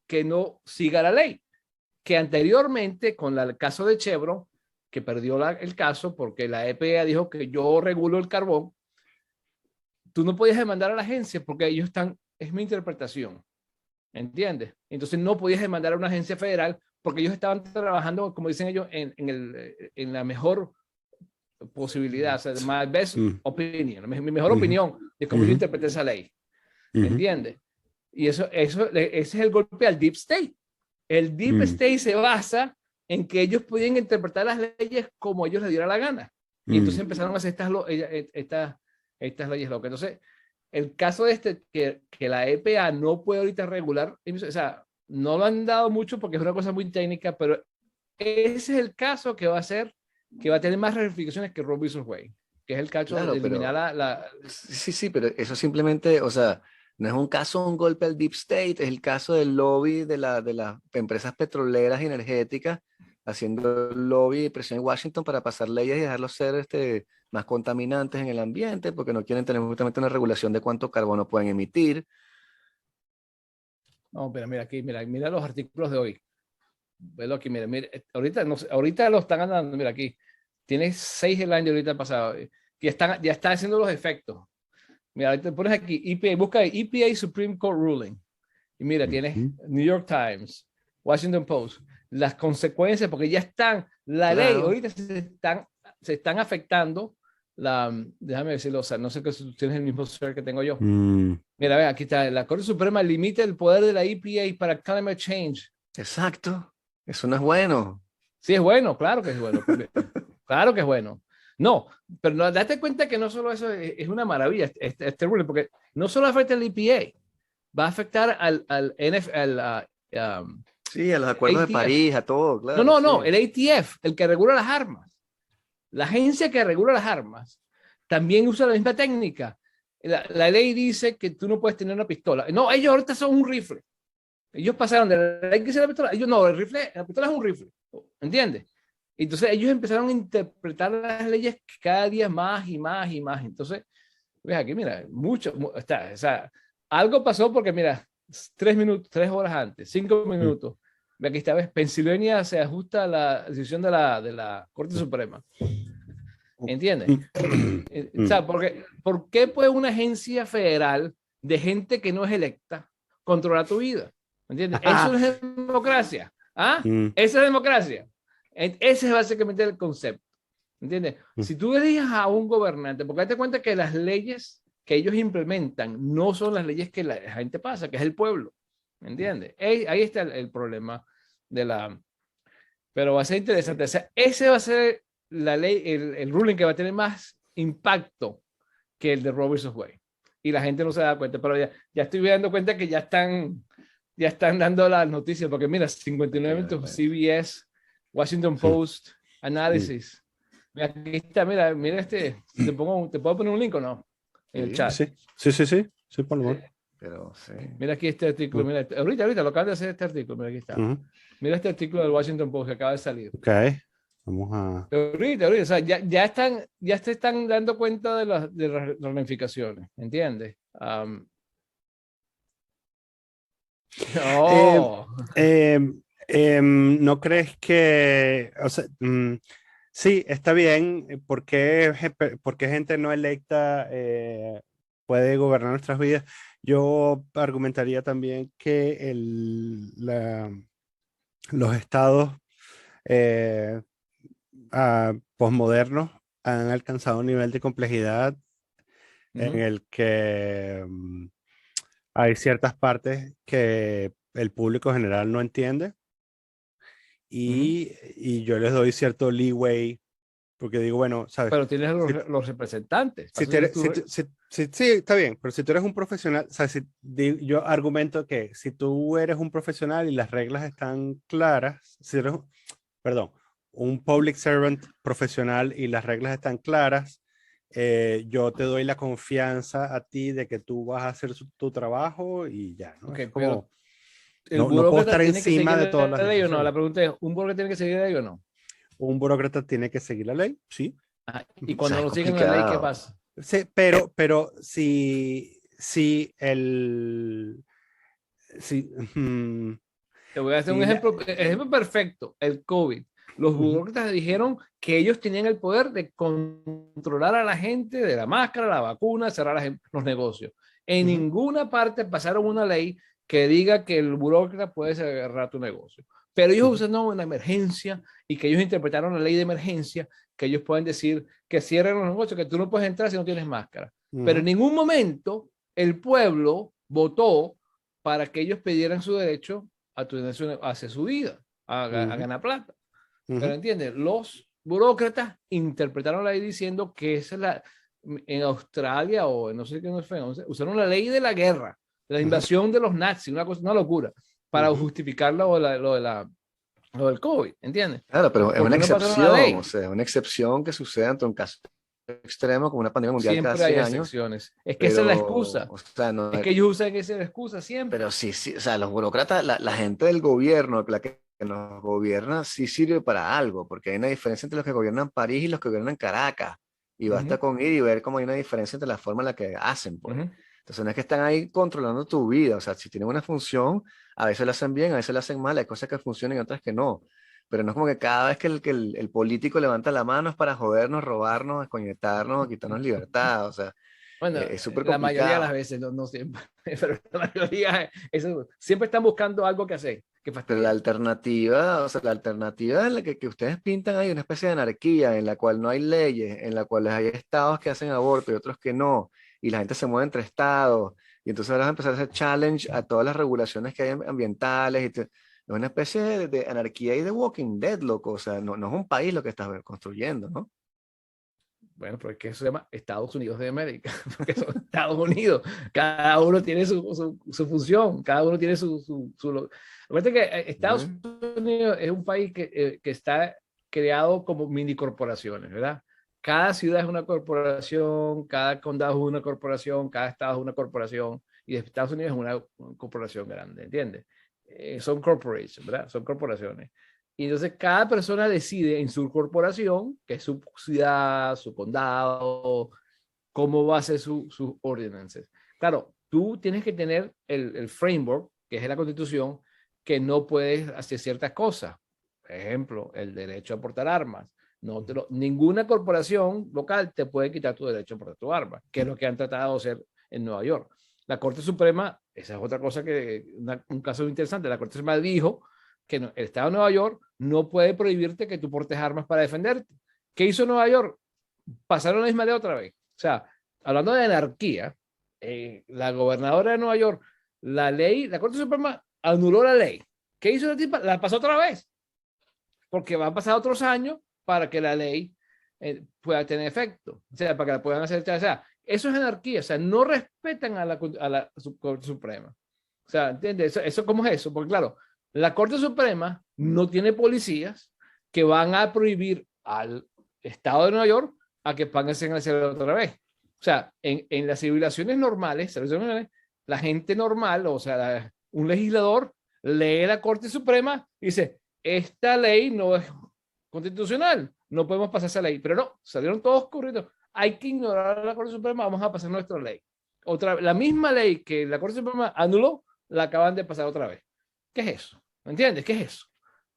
que no siga la ley, que anteriormente con el caso de Chevron, que perdió el caso porque la EPA dijo que yo regulo el carbón, tú no podías demandar a la agencia porque ellos están, es mi interpretación, ¿entiendes? Entonces no podías demandar a una agencia federal porque ellos estaban trabajando, como dicen ellos, en la mejor posibilidad, o sea, my best opinion, mi mejor opinión de cómo yo interpreté esa ley, ¿entiendes? Y ese es el golpe al Deep State. El Deep State se basa en que ellos podían interpretar las leyes como ellos les diera la gana. Y entonces empezaron a hacer estas leyes locas. Entonces, el caso de que la EPA no puede ahorita regular, o sea, no lo han dado mucho porque es una cosa muy técnica, pero ese es el caso que va a tener más ramificaciones que Roe vs. Wade, que es el caso de eliminar Sí, pero eso simplemente, o sea, no es un caso, un golpe al Deep State, es el caso del lobby de las empresas petroleras y energéticas haciendo lobby y presión en Washington para pasar leyes y dejarlos ser más contaminantes en el ambiente porque no quieren tener justamente una regulación de cuánto carbono pueden emitir. No, pero mira aquí, mira los artículos de hoy. Velo aquí, mira, ahorita, no sé, ahorita lo están andando, mira aquí. Tiene 6 el año ahorita pasado. Ya están haciendo los efectos. Mira, ahorita pones aquí, EPA, busca EPA Supreme Court Ruling. Y mira, tienes New York Times, Washington Post. Las consecuencias, porque ya están, la ley, ahorita se están afectando déjame decirlo, o sea, no sé si tienes el mismo software que tengo yo. Mira, ve, aquí está, la Corte Suprema limita el poder de la EPA para climate change. Exacto, eso no es bueno. Sí, es bueno, claro que es bueno. Claro que es bueno. No, pero no, date cuenta que no solo eso es una maravilla, este ruling, porque no solo afecta al EPA, va a afectar al sí, a los acuerdos ATF. De París, a todo, claro. No, el ATF, el que regula las armas. La agencia que regula las armas también usa la misma técnica. La ley dice que tú no puedes tener una pistola. No, ellos ahorita son un rifle. Ellos pasaron de la ley que dice la pistola. Ellos no, la pistola es un rifle. ¿Entiendes? Entonces ellos empezaron a interpretar las leyes cada día más y más y más. Entonces, ves aquí, mira, o sea, algo pasó porque, mira, 3 horas antes, 5 minutos. Aquí está, ¿ves? Pensilvania se ajusta a la decisión de la Corte Suprema. ¿Entiendes? O sea, ¿por qué puede una agencia federal de gente que no es electa controlar tu vida? ¿Entiendes? Eso es democracia. ¿Ah? Esa es democracia. Ese es básicamente el concepto. ¿Entiendes? Si tú eliges a un gobernante, porque date cuenta que las leyes que ellos implementan no son las leyes que la gente pasa, que es el pueblo. ¿Entiendes? Ahí está el problema pero va a ser interesante. O sea, ese va a ser la ley, el ruling que va a tener más impacto que el de Roe vs. Wade. Y la gente no se da cuenta, pero ya estoy dando cuenta que ya están dando las noticias, porque mira, 59 minutos, CBS, Washington Post, análisis. Mira, aquí está, mira ¿te puedo poner un link o no? En el chat. Sí, por lo menos. Pero sí. Mira aquí este artículo, mira, ahorita lo acaban de hacer este artículo, mira aquí está. Mira este artículo del Washington Post que acaba de salir. Ok, vamos a... Ahorita, o sea, ya se están dando cuenta de las ramificaciones, ¿entiendes? ¿No crees que, o sea, sí, está bien, porque gente no electa puede gobernar nuestras vidas? Yo argumentaría también que los estados posmodernos han alcanzado un nivel de complejidad en el que hay ciertas partes que el público general no entiende y yo les doy cierto leeway porque digo, bueno, ¿sabes? Pero tienes los representantes. Sí, está bien, pero si tú eres un profesional, o sea, yo argumento que si tú eres un profesional y las reglas están claras, un public servant profesional y las reglas están claras, yo te doy la confianza a ti de que tú vas a hacer tu trabajo y ya, ¿no? Okay, como, no puedo estar encima de todas las ley o no. La pregunta es, ¿un burócrata tiene que seguir la ley o no? un burócrata tiene que seguir la ley, sí. Y cuando O sea, no es siguen la ley, ¿qué complicado. pasa? Sí, pero si el... Si, Te voy a hacer un si la- ejemplo perfecto, el COVID. Los Ujú, burócratas dijeron que ellos tenían el poder de controlar a la gente de la máscara, la vacuna, cerrar los negocios. En ujú, ninguna parte pasaron una ley que diga que el burócrata puede cerrar tu negocio. Pero ellos ujú, usaron una emergencia y que ellos interpretaron la ley de emergencia, que ellos pueden decir que cierren los negocios, que tú no puedes entrar si no tienes máscara. Pero en ujú, ningún momento el pueblo votó para que ellos pidieran su derecho a hacer su vida, a ujú, ganar plata. Pero ujú, entiendes, los burócratas interpretaron la ley diciendo que esa es en Australia o no sé qué no fue, usaron la ley de la guerra, de la ujú, invasión de los nazis, una locura, para ujú. justificar lo del COVID, ¿entiendes? Claro, pero es ¿Por una qué no pasaron la excepción, o ley? sea, una excepción que sucede ante un caso extremo como una pandemia mundial cada Siempre hay 100 años, excepciones. Es que esa es la pero, excusa. o sea, no Es es, que ellos usan esa excusa siempre. pero sí, sí, o sea, los burócratas, la gente del gobierno, la que nos gobierna, sí sirve para algo, porque hay una diferencia entre los que gobiernan París y los que gobiernan Caracas, y Uh basta -huh, con ir y ver cómo hay una diferencia entre la forma en la que hacen, uh pues. -huh. Entonces no es que están ahí controlando tu vida, o sea, si tienen una función, a veces la hacen bien, a veces la hacen mal, hay cosas que funcionan y otras que no. Pero no es como que cada vez que el político levanta la mano es para jodernos, robarnos, desconectarnos, quitarnos libertad, o sea, Bueno, es súper la mayoría de las complicado. veces, no, no siempre, pero la mayoría, siempre están buscando algo que hacer, que Pero la fastidiar. alternativa, o sea, la alternativa en la que ustedes pintan ahí una especie de anarquía en la cual no hay leyes, en la cual hay estados que hacen aborto y otros que no, y la gente se mueve entre estados, y entonces ahora vas a empezar a hacer challenge a todas las regulaciones que hay ambientales, es una especie de anarquía y de Walking Dead, loco, o sea, no, no es un país lo que estás construyendo, ¿no? Bueno, pero es que eso se llama Estados Unidos de América, porque son Estados Unidos, cada uno tiene su función, cada uno tiene Recuerda que Estados Ujú. Unidos es un país que está creado como mini corporaciones, ¿verdad? Cada ciudad es una corporación, cada condado es una corporación, cada estado es una corporación, y Estados Unidos es una corporación grande, ¿entiendes? Son corporations, ¿verdad? Son corporaciones. Y entonces cada persona decide en su corporación, que es su ciudad, su condado, cómo va a ser sus ordenanzas. Claro, tú tienes que tener el framework, que es la constitución, que no puedes hacer ciertas cosas. Por ejemplo, el derecho a portar armas. No ninguna corporación local te puede quitar tu derecho a portar tu arma, que es lo que han tratado de hacer en Nueva York. La Corte Suprema, esa es otra cosa un caso interesante, la Corte Suprema dijo que el Estado de Nueva York no puede prohibirte que tú portes armas para defenderte. ¿Qué hizo Nueva York? Pasaron la misma ley otra vez. O sea, hablando de anarquía, la gobernadora de Nueva York, la Corte Suprema anuló la ley. ¿Qué hizo la tipa? La pasó otra vez, porque van a pasar otros años para que la ley pueda tener efecto, o sea, para que la puedan hacer. O sea, eso es anarquía, o sea, no respetan a la Corte Suprema. O sea, ¿entiendes? Eso ¿cómo es eso? Porque claro, la Corte Suprema no tiene policías que van a prohibir al Estado de Nueva York a que paguen a hacer otra vez. O sea, en las civilizaciones normales, la gente normal, o sea, un legislador lee la Corte Suprema y dice, esta ley no es constitucional, no podemos pasar esa ley. Pero no, salieron todos corriendo. Hay que ignorar a la Corte Suprema, vamos a pasar nuestra ley. La misma ley que la Corte Suprema anuló, la acaban de pasar otra vez. ¿Qué es eso? ¿Me entiendes? ¿Qué es eso?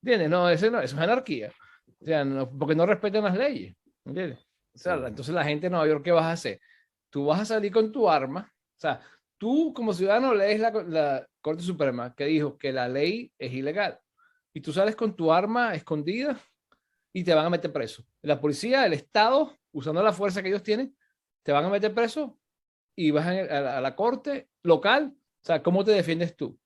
¿Entiendes? No, eso es anarquía. O sea, porque no respetan las leyes. ¿Entiendes? O sea, Sí. entonces la gente de Nueva York, ¿qué vas a hacer? Tú vas a salir con tu arma. O sea, tú como ciudadano lees la Corte Suprema que dijo que la ley es ilegal. Y tú sales con tu arma escondida y te van a meter preso. La policía, el Estado, usando la fuerza que ellos tienen, te van a meter preso y vas a la corte local. O sea, ¿cómo te defiendes tú?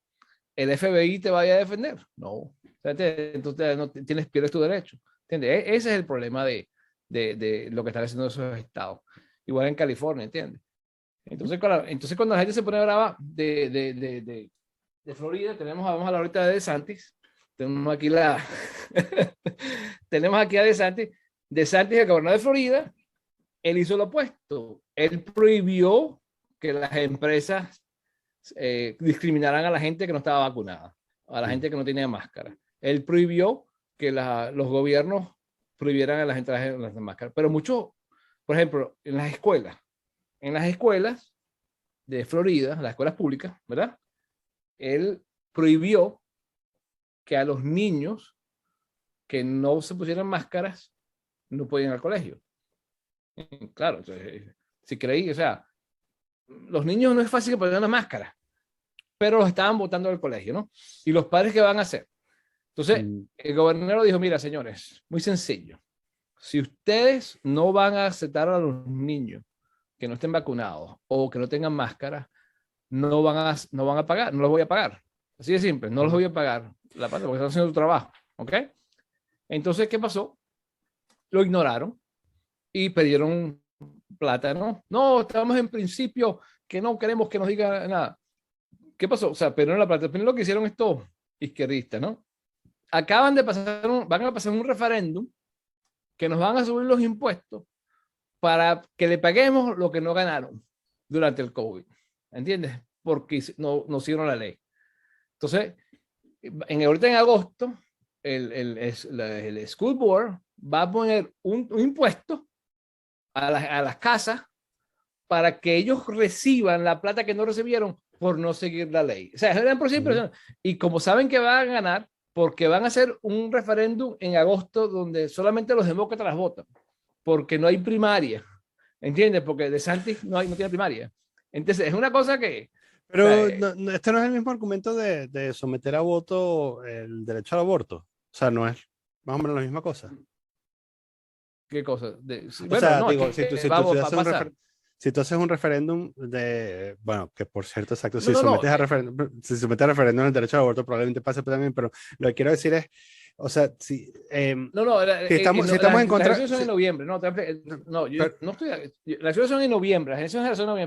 ¿El FBI te vaya a defender? No. O sea, entonces no pierdes tu derecho. ¿Entiendes? Ese es el problema de lo que están haciendo esos estados. Igual en California, ¿entiendes? Entonces cuando la gente se pone brava de Florida, vamos a hablar ahorita de DeSantis. Tenemos aquí tenemos aquí a DeSantis. DeSantis, el gobernador de Florida, él hizo lo opuesto. Él prohibió que las empresas discriminaran a la gente que no estaba vacunada, a la gente que no tenía máscara. Él prohibió que los gobiernos prohibieran a las entradas en las máscaras. Pero mucho, por ejemplo, en las escuelas de Florida, las escuelas públicas, ¿verdad? Él prohibió que a los niños que no se pusieran máscaras no podían ir al colegio. Claro, entonces, si creí, o sea, los niños no es fácil que pongan una máscara, pero los estaban botando del colegio, ¿no? ¿Y los padres qué van a hacer? Entonces, el gobernador dijo, mira, señores, muy sencillo. Si ustedes no van a aceptar a los niños que no estén vacunados o que no tengan máscara, no van a pagar, no los voy a pagar. Así de simple, no los voy a pagar la parte porque están haciendo su trabajo, ¿ok? Entonces, ¿qué pasó? Lo ignoraron y pidieron plata, ¿no? No, estamos en principio que no queremos que nos diga nada. ¿Qué pasó? O sea, pidieron la plata. Primero lo que hicieron estos izquierdistas, ¿no? Van a pasar un referéndum que nos van a subir los impuestos para que le paguemos lo que no ganaron durante el COVID. ¿Entiendes? Porque no hicieron la ley. Entonces, ahorita en agosto, el School Board va a poner un impuesto a las casas para que ellos reciban la plata que no recibieron por no seguir la ley. O sea, es una impresión. Y como saben que van a ganar, porque van a hacer un referéndum en agosto donde solamente los demócratas votan, porque no hay primaria, ¿entiendes? Porque DeSantis no tiene primaria. Entonces, es una cosa que... Pero o sea, este no es el mismo argumento de someter a voto el derecho al aborto. O sea, no es más o menos la misma cosa. ¿Qué cosa? O sea, digo, si tú haces un referéndum de, bueno, que por cierto, exacto, si sometes a referéndum el derecho al aborto probablemente pase también, pero lo que quiero decir es, o sea, si estamos en contra... Las elecciones son en noviembre, yo no estoy... Las elecciones son en noviembre,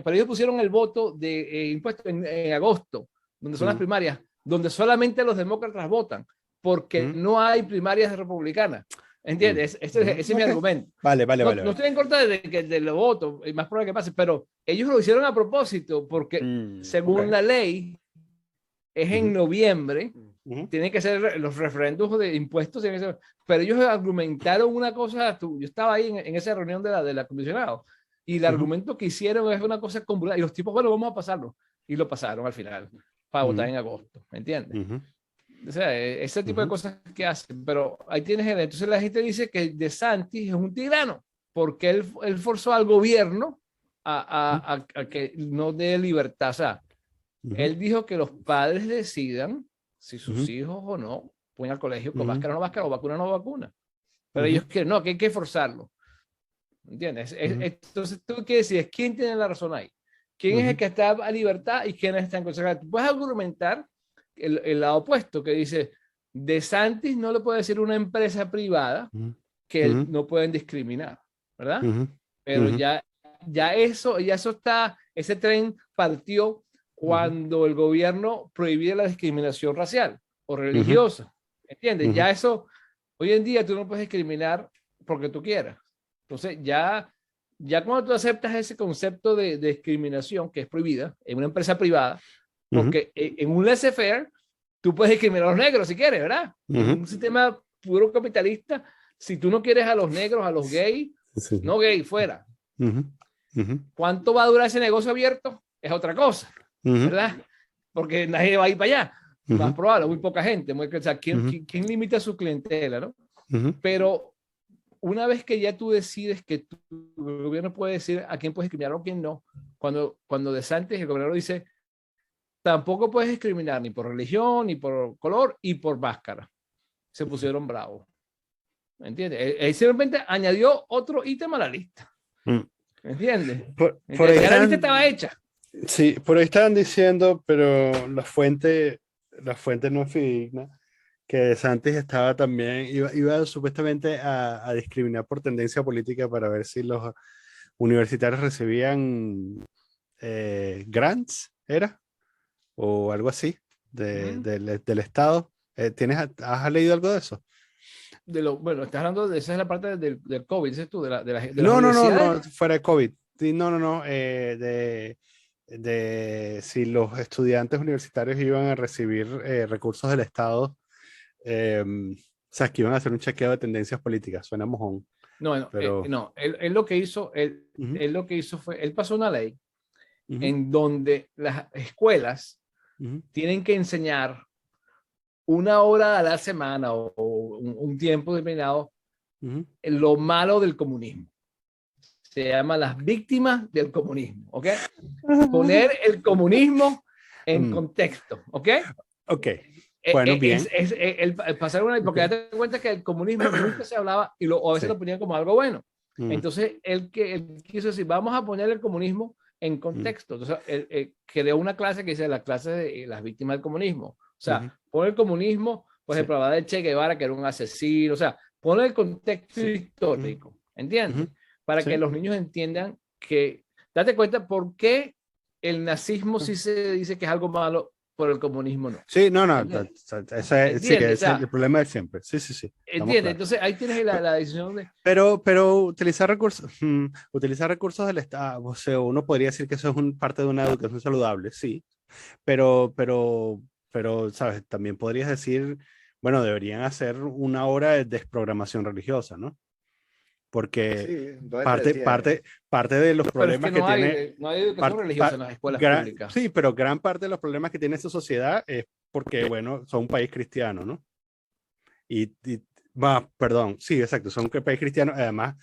pero ellos pusieron el voto de impuestos en agosto, donde son las primarias, donde solamente los demócratas votan, porque no hay primarias republicanas. ¿Entiendes? Ese es mi argumento. Vale. No estoy en contra de los votos, y más probable que pase, pero ellos lo hicieron a propósito porque según la ley es en noviembre, tienen que ser los referéndums de impuestos, pero ellos argumentaron una cosa, yo estaba ahí en esa reunión de la comisionado, y el argumento que hicieron es una cosa convoluta, y los tipos, bueno, vamos a pasarlo, y lo pasaron al final, para votar en agosto, ¿me entiendes? O sea, ese tipo de cosas que hacen, pero ahí tienes, entonces la gente dice que DeSantis es un tirano, porque él forzó al gobierno a que no dé libertad, o sea, él dijo que los padres decidan si sus hijos o no pueden al colegio con máscara o no máscara, o vacuna o no vacuna, pero ellos quieren, no, que hay que forzarlo, ¿entiendes? Entonces tú qué decides, ¿quién tiene la razón ahí? ¿Quién es el que está a libertad y quién está en contra? Tú puedes argumentar el lado opuesto, que dice DeSantis no le puede decir a una empresa privada que no pueden discriminar, ¿verdad? Pero ya eso está, ese tren partió cuando el gobierno prohibía la discriminación racial o religiosa, ¿entiendes? Ya eso, hoy en día tú no puedes discriminar porque tú quieras. Entonces ya cuando tú aceptas ese concepto de discriminación que es prohibida en una empresa privada, porque en un laissez-faire tú puedes discriminar a los negros si quieres, ¿verdad? En un sistema puro capitalista, si tú no quieres a los negros, a los gays, no gay, fuera. ¿Cuánto va a durar ese negocio abierto? Es otra cosa, ¿verdad? Porque nadie va a ir para allá. Más probable, muy poca gente. O sea, ¿quién limita su clientela, no? Pero una vez que ya tú decides que tu gobierno puede decir a quién puedes discriminar o a quién no, cuando DeSantis, el gobernador, dice tampoco puedes discriminar ni por religión, ni por color, y por máscara. Se pusieron bravos. ¿Me entiendes? Él simplemente añadió otro ítem a la lista. ¿Me entiendes? Ya la lista estaba hecha. Sí, por ahí estaban diciendo, pero la fuente no es fidedigna, que DeSantis estaba también, iba supuestamente a discriminar por tendencia política para ver si los universitarios recibían grants, ¿era? O algo así del Estado. ¿Has leído algo de eso? Bueno, estás hablando esa es la parte del COVID, dices tú, de no, fuera de COVID. Sí, no, de si los estudiantes universitarios iban a recibir recursos del Estado sea, que iban a hacer un chequeo de tendencias políticas, suena mojón. No, pero... él lo que hizo, Uh-huh. él lo que hizo fue, él pasó una ley Uh-huh. en donde las escuelas Uh-huh. tienen que enseñar una hora a la semana o un tiempo determinado Uh-huh. lo malo del comunismo. Se llama las víctimas del comunismo, ¿ok? Poner el comunismo en contexto, ¿ok? Ok, bueno, bien. El pasar una, porque date cuenta que el comunismo nunca se hablaba y a veces lo ponían como algo bueno. Entonces, él quiso decir, vamos a poner el comunismo en contexto. Entonces, él creó una clase que dice la clase de las víctimas del comunismo. O sea, pone el comunismo, por ejemplo, hablar de Che Guevara, que era un asesino, o sea, pone el contexto histórico, ¿entiendes? Para que los niños entiendan que, date cuenta por qué el nazismo sí se dice que es algo malo, por el comunismo no. Sí, no, ese es el problema de siempre. Sí. ¿Entiendes? Claro. Entonces ahí tienes la decisión de... Pero utilizar recursos del Estado, o sea, uno podría decir que eso es parte de una educación saludable, sí, pero, ¿sabes? También podrías decir, bueno, deberían hacer una hora de desprogramación religiosa, ¿no? Porque parte de los problemas pero es que tiene... no hay educación religiosa en las escuelas públicas. Sí, pero gran parte de los problemas que tiene esta sociedad es porque, bueno, son un país cristiano, ¿no? Perdón, sí, exacto, son un país cristiano. Además,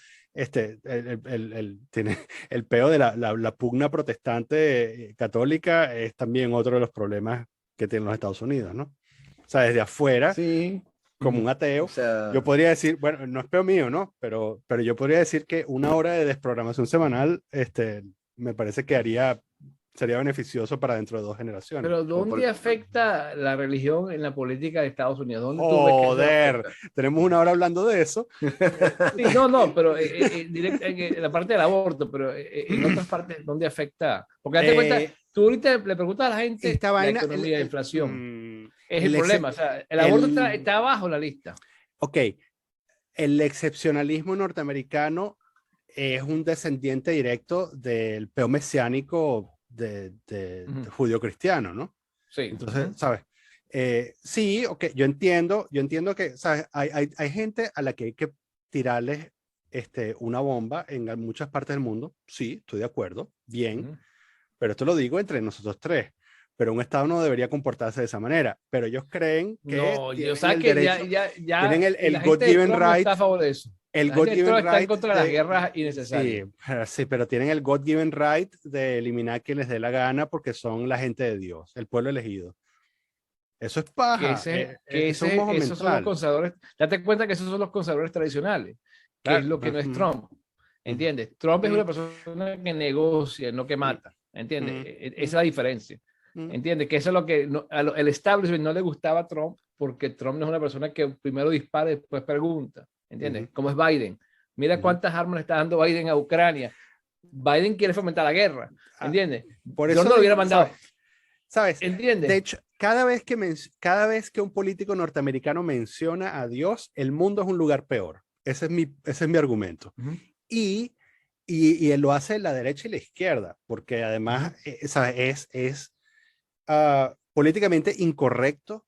tiene el peo de la pugna protestante católica es también otro de los problemas que tienen los Estados Unidos, ¿no? O sea, desde afuera... Sí. Como un ateo, o sea, yo podría decir, bueno, no es peo mío, ¿no? Pero yo podría decir que una hora de desprogramación semanal, me parece que sería beneficioso para dentro de 2 generaciones. Pero ¿dónde afecta la religión en la política de Estados Unidos? ¿Dónde Joder, tenemos una hora hablando de eso. Sí, no, pero en la parte del aborto, pero en otras partes, ¿dónde afecta? Porque date cuenta, tú ahorita le preguntas a la gente esta vaina, la economía, la inflación. Es el problema, o sea, el aborto está abajo en la lista. Ok, el excepcionalismo norteamericano es un descendiente directo del peo mesiánico de judío-cristiano, ¿no? Sí. Entonces, ¿sabes? Sí, ok, yo entiendo que, ¿sabes? Hay gente a la que hay que tirarles una bomba en muchas partes del mundo. Sí, estoy de acuerdo, bien, pero esto lo digo entre nosotros 3. Pero un Estado no debería comportarse de esa manera. Pero ellos creen que tienen el God-given right. Está a favor de eso. El God-given right. Está en contra de las guerras innecesarias. Sí, pero tienen el God-given right de eliminar a quien les dé la gana porque son la gente de Dios, el pueblo elegido. Eso es paja. Esos son los conservadores. Date cuenta que esos son los conservadores tradicionales, que es lo que no es Trump. ¿Entiendes? Trump es una persona que negocia, no que mata. ¿Entiendes? Esa es la diferencia. ¿Entiendes? Que eso es lo que el establishment no le gustaba a Trump, porque Trump no es una persona que primero dispara y después pregunta. ¿Entiendes? Como es Biden. Mira cuántas armas le está dando Biden a Ucrania. Biden quiere fomentar la guerra. ¿Entiendes? Por eso yo no lo hubiera mandado. ¿Sabes? ¿Entiendes? De hecho, cada vez que un político norteamericano menciona a Dios, el mundo es un lugar peor. Ese es mi argumento. Y él lo hace la derecha y la izquierda, porque además ¿sabes? Es políticamente incorrecto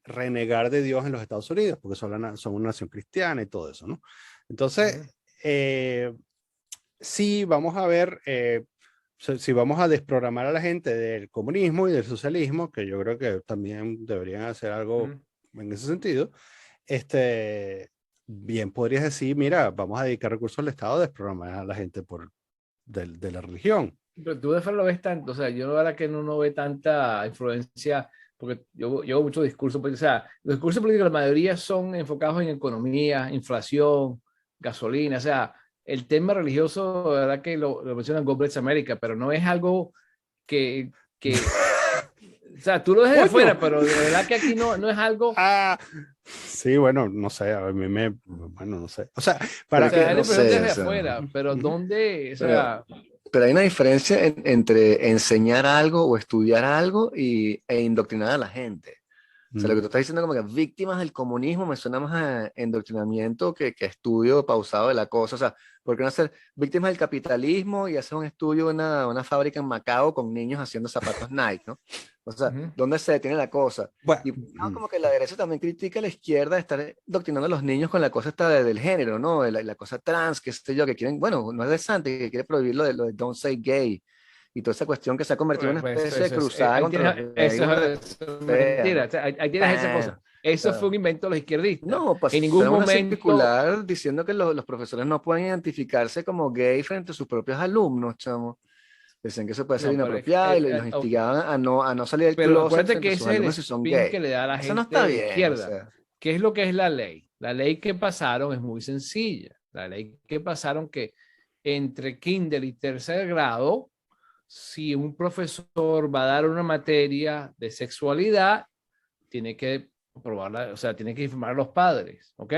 renegar de Dios en los Estados Unidos, porque son una nación cristiana y todo eso, ¿no? Entonces, sí, vamos a ver, si vamos a desprogramar a la gente del comunismo y del socialismo, que yo creo que también deberían hacer algo en ese sentido, bien podrías decir, mira, vamos a dedicar recursos al Estado a desprogramar a la gente de la religión. Pero tú de lo ves tanto, o sea, yo la verdad que no ve tanta influencia, porque yo hago muchos discursos, o sea, los discursos políticos la mayoría son enfocados en economía, inflación, gasolina, o sea, el tema religioso, la verdad que lo mencionan God Bless America, pero no es algo que o sea, tú lo ves de afuera, pero de verdad que aquí no es algo... Sí, bueno, no sé, a mí bueno, no sé. O sea, desde afuera, pero ¿dónde? O sea... Pero hay una diferencia entre enseñar algo o estudiar algo e indoctrinar a la gente. O sea, lo que tú estás diciendo como que víctimas del comunismo me suena más a endoctrinamiento que estudio pausado de la cosa. O sea, ¿por qué no hacer víctimas del capitalismo y hacer un estudio en una fábrica en Macao con niños haciendo zapatos Nike, ¿no? O sea, ¿dónde se detiene la cosa? Bueno, Y no, como que la derecha también critica a la izquierda de estar doctrinando a los niños con la cosa esta del género, ¿no? De la cosa trans, que sé yo, que quieren, bueno, no es de Santi, que quiere prohibir lo de Don't Say Gay y toda esa cuestión que se ha convertido en una Pues especie de cruzada contra los gays. eso es mentira. O sea, ahí tienes esa cosa. Eso fue un invento de los izquierdistas. No, pues en ningún una momento circular diciendo que los profesores no pueden identificarse como gay frente a sus propios alumnos, chamo. Decían que eso puede ser no, pero, inapropiado y los instigaban a no salir del pero closet acuérdate frente que a sus ese es el alumnos si son spin gay. que le da a la Eso gente no está de bien, izquierda. o sea. ¿Qué es lo que es la ley? La ley que pasaron es muy sencilla. La ley que pasaron que entre kinder y tercer grado, si un profesor va a dar una materia de sexualidad, tiene que aprobarla, o sea, tiene que informar a los padres, ¿ok?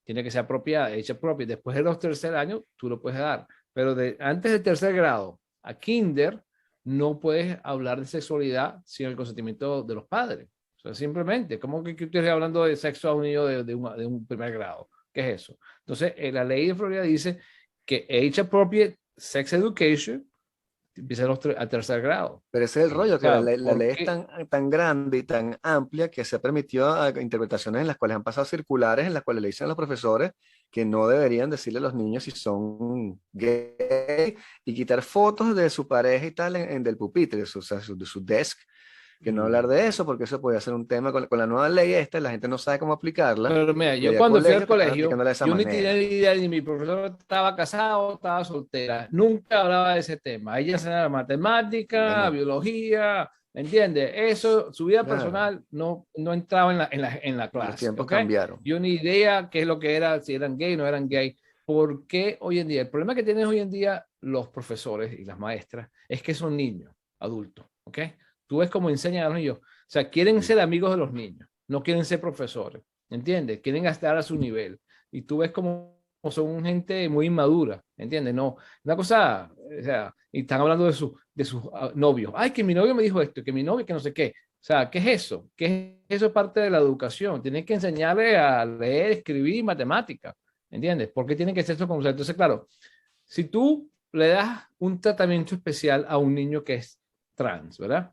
Tiene que ser apropiada, hecha propia. Después de los tercer años, tú lo puedes dar. Pero antes del tercer grado a kinder, no puedes hablar de sexualidad sin el consentimiento de los padres. O sea, simplemente, ¿cómo que ustedes hablando de sexo a un niño de un primer grado? ¿Qué es eso? Entonces, la ley de Florida dice que age appropriate sex education empieza al tercer grado. Pero ese es el rollo, O que sea, la ley es tan grande y tan amplia que se ha permitido interpretaciones en las cuales han pasado circulares en las cuales le dicen a los profesores que no deberían decirle a los niños si son gay y quitar fotos de su pareja y tal del pupitre, de su desk, que no hablar de eso porque eso podría ser un tema con la nueva ley esta, la gente no sabe cómo aplicarla. Pero mira, yo cuando fui al colegio, yo ni tenía ni idea ni mi profesor estaba casado, estaba soltera, nunca hablaba de ese tema. Ella enseñaba matemática, biología, ¿me entiendes? Eso, su vida personal no entraba en la clase. Los tiempos cambiaron. Yo ni idea qué es lo que era, si eran gay o no eran gay. ¿Por qué hoy en día? El problema que tienen hoy en día los profesores y las maestras es que son niños, adultos, ¿ok? Tú ves cómo enseñan a los niños. O sea, quieren ser amigos de los niños, no quieren ser profesores, ¿entiendes? Quieren estar a su nivel. Y tú ves cómo son gente muy inmadura, ¿entiendes? No, una cosa, o sea, y están hablando de sus novios. Ay, que mi novio me dijo esto, que mi novio, que no sé qué. O sea, ¿qué es eso? ¿Qué es eso? Es parte de la educación. Tienes que enseñarle a leer, escribir y matemática, ¿entiendes? ¿Por qué tienen que ser estos conceptos? Entonces, claro, si tú le das un tratamiento especial a un niño que es trans, ¿verdad?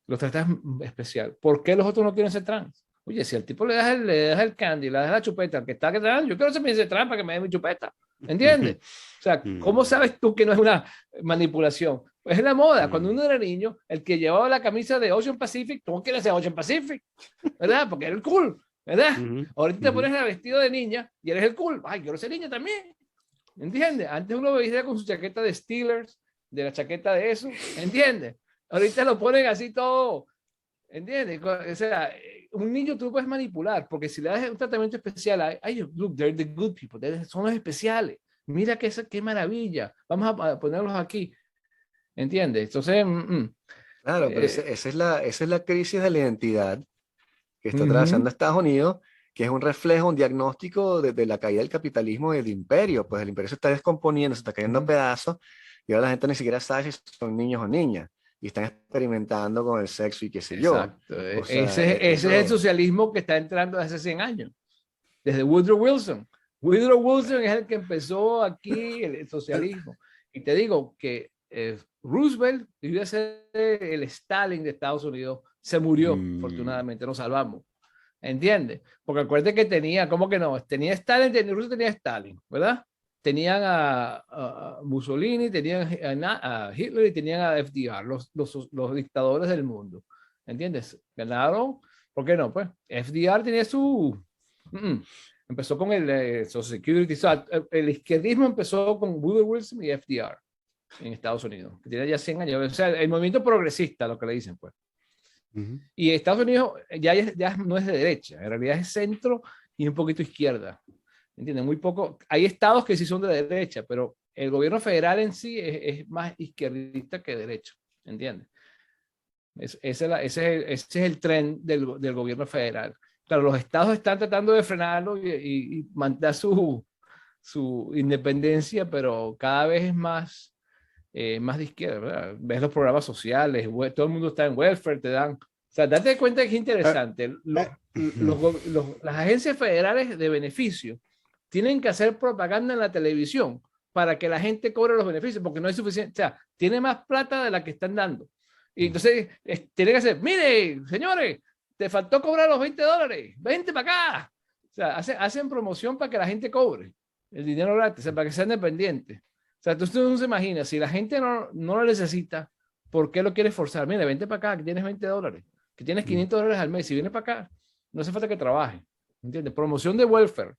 Los tratas especial. ¿Por qué los otros no quieren ser trans? Oye, si al tipo le das el candy, le das la chupeta, al que está que trans, yo quiero ser mi trans para que me dé mi chupeta. ¿Entiendes? O sea, ¿cómo sabes tú que no es una manipulación? Pues es la moda. Cuando uno era niño, el que llevaba la camisa de Ocean Pacific, tú quieres ser Ocean Pacific, ¿verdad? Porque era el cool, ¿verdad? Ahorita te pones el vestido de niña y eres el cool. Ay, quiero ser niña también. ¿Entiendes? Antes uno veía con su chaqueta de Steelers, de la chaqueta de eso, ¿entiendes? Ahorita lo ponen así todo, ¿entiendes? O sea, un niño tú lo puedes manipular, porque si le das un tratamiento especial, ay, look, they're the good people, son los especiales. Mira qué maravilla, vamos a ponerlos aquí, ¿entiendes? Entonces, claro, pero esa es la crisis de la identidad que está atravesando Estados Unidos, que es un reflejo, un diagnóstico de la caída del capitalismo y del imperio. Pues el imperio se está descomponiendo, se está cayendo a pedazos, y ahora la gente ni siquiera sabe si son niños o niñas. Y están experimentando con el sexo y qué sé yo. Exacto. O sea, ese es el socialismo que está entrando hace 100 años, desde Woodrow Wilson. Woodrow Wilson es el que empezó aquí el socialismo. Y te digo que Roosevelt iba a ser el Stalin de Estados Unidos, se murió, afortunadamente, nos salvamos. ¿Entiendes? Porque acuérdate que tenía, ¿cómo que no? Tenía Stalin, Rusia tenía Stalin, ¿verdad? Tenían a Mussolini, tenían a Hitler y tenían a FDR, los dictadores del mundo. ¿Entiendes? Ganaron, ¿por qué no? Pues FDR tenía empezó con el Social Security. O sea, el izquierdismo empezó con Woodrow Wilson y FDR en Estados Unidos, que tiene ya 100 años. O sea, el movimiento progresista, lo que le dicen, pues. Y Estados Unidos ya no es de derecha, en realidad es centro y un poquito izquierda. ¿Entienden? Muy poco. Hay estados que sí son de derecha, pero el gobierno federal en sí es más izquierdista que derecho. ¿Entiendes? Ese es el tren del gobierno federal. Claro, los estados están tratando de frenarlo y mantener su independencia, pero cada vez es más de izquierda, ¿verdad? Ves los programas sociales, todo el mundo está en welfare, te dan sea, date cuenta que es interesante. Las agencias federales de beneficio tienen que hacer propaganda en la televisión para que la gente cobre los beneficios, porque no es suficiente. O sea, tiene más plata de la que están dando. Y entonces tiene que hacer, mire, señores, te faltó cobrar los $20, vente para acá. O sea, hacen promoción para que la gente cobre el dinero gratis, o sea, para que sean dependientes. O sea, entonces uno se imagina, si la gente no lo necesita, ¿por qué lo quieres forzar? Mire, vente para acá, que tienes $20, que tienes $500 al mes. Si vienes para acá, no hace falta que trabaje. ¿Entiendes? Promoción de welfare.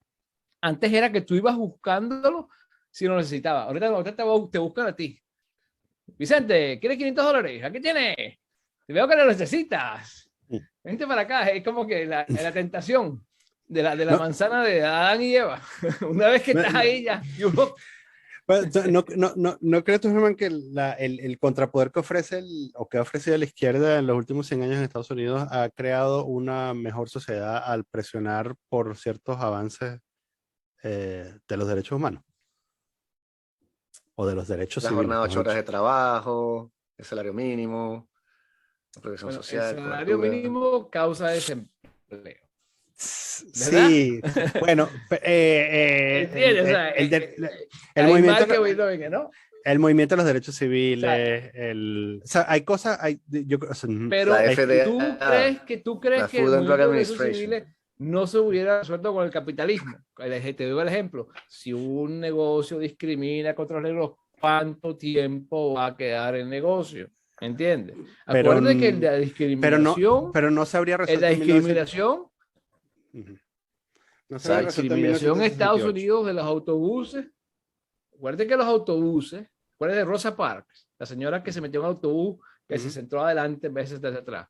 Antes era que tú ibas buscándolo si lo necesitabas. Ahorita te buscan a ti. Vicente, ¿quieres $500? Aquí tienes. Te veo que lo necesitas. Vente para acá. Es como que la tentación de la manzana de Adán y Eva. Una vez que estás ahí ya. ¿No crees tú, Germán, que el contrapoder que ofrece o que ha ofrecido la izquierda en los últimos 100 años en Estados Unidos ha creado una mejor sociedad al presionar por ciertos avances de los derechos humanos? O de los derechos la civiles. La jornada de 8 horas de trabajo, el salario mínimo, la protección social. El salario mínimo causa desempleo. Sí, bueno, el movimiento de los derechos civiles, o sea, hay cosas, pero la FDA, ¿tú crees que el movimiento de los derechos civiles no se hubiera resuelto con el capitalismo? Te doy el ejemplo, si un negocio discrimina contra los negros, ¿cuánto tiempo va a quedar el negocio? ¿Entiendes? Acuérdate que la discriminación, pero no se habría resuelto la discriminación. No la discriminación en Estados Unidos de los autobuses. Acuérdate que los autobuses, acuérdate de Rosa Parks, la señora que se metió en un autobús, que se sentó adelante en vez de estar atrás.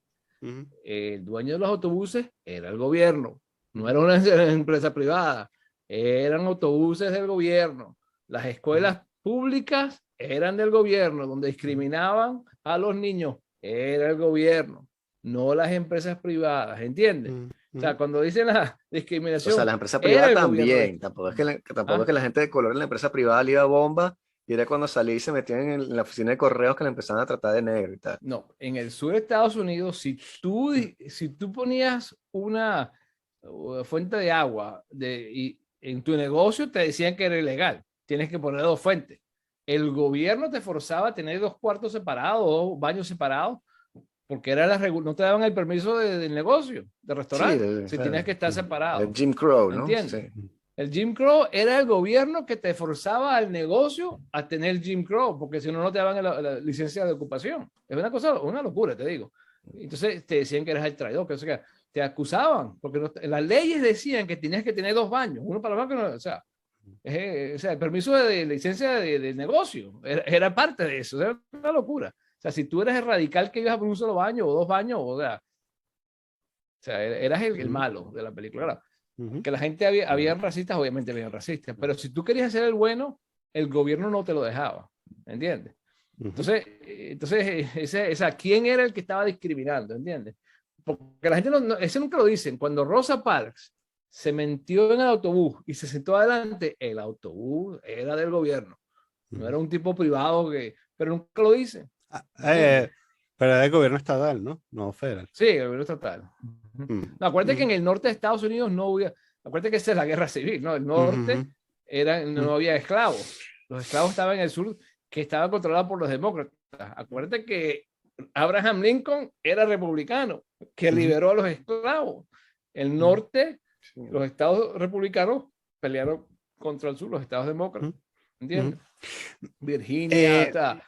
El dueño de los autobuses era el gobierno, no era una empresa privada, eran autobuses del gobierno. Las escuelas públicas eran del gobierno, donde discriminaban a los niños, era el gobierno, no las empresas privadas, ¿entiendes? O sea, cuando dicen la discriminación. O sea, la empresa privada también. Tampoco es que la gente de color en la empresa privada le iba bomba y era cuando salí y se metían en la oficina de correos que la empezaban a tratar de negro y tal. No, en el sur de Estados Unidos, si tú ponías una fuente de agua y en tu negocio te decían que era ilegal, tienes que poner 2 fuentes. El gobierno te forzaba a tener 2 cuartos separados, 2 baños separados, porque no te daban el permiso del negocio, del restaurante, si tenías que estar separado. El Jim Crow, ¿no? ¿Entiendes? Sí. El Jim Crow era el gobierno que te forzaba al negocio a tener Jim Crow, porque si no, no te daban la licencia de ocupación. Es una locura, te digo. Entonces te decían que eras el traidor, que te acusaban, porque las leyes decían que tenías que tener 2 baños, uno para los bancos, o sea, el permiso de licencia de negocio era parte de eso, era una locura. O sea, si tú eres el radical que ibas a por un solo baño o 2 baños, o sea eras el malo de la película. Claro. Que la gente había racistas, obviamente había racistas, pero si tú querías ser el bueno, el gobierno no te lo dejaba, ¿entiendes? Entonces ¿quién era el que estaba discriminando? ¿Entiendes? Porque la gente eso nunca lo dicen. Cuando Rosa Parks se metió en el autobús y se sentó adelante, el autobús era del gobierno, no era un tipo privado pero nunca lo dicen. Pero era el gobierno estatal, ¿no? No federal. Sí, el gobierno estatal. No, acuérdate que en el norte de Estados Unidos acuérdate que esa es la guerra civil, ¿no? El norte no había esclavos. Los esclavos estaban en el sur, que estaba controlado por los demócratas. Acuérdate que Abraham Lincoln era republicano, que liberó a los esclavos. El norte, los estados republicanos pelearon contra el sur, los estados demócratas. ¿Entiendes? Virginia,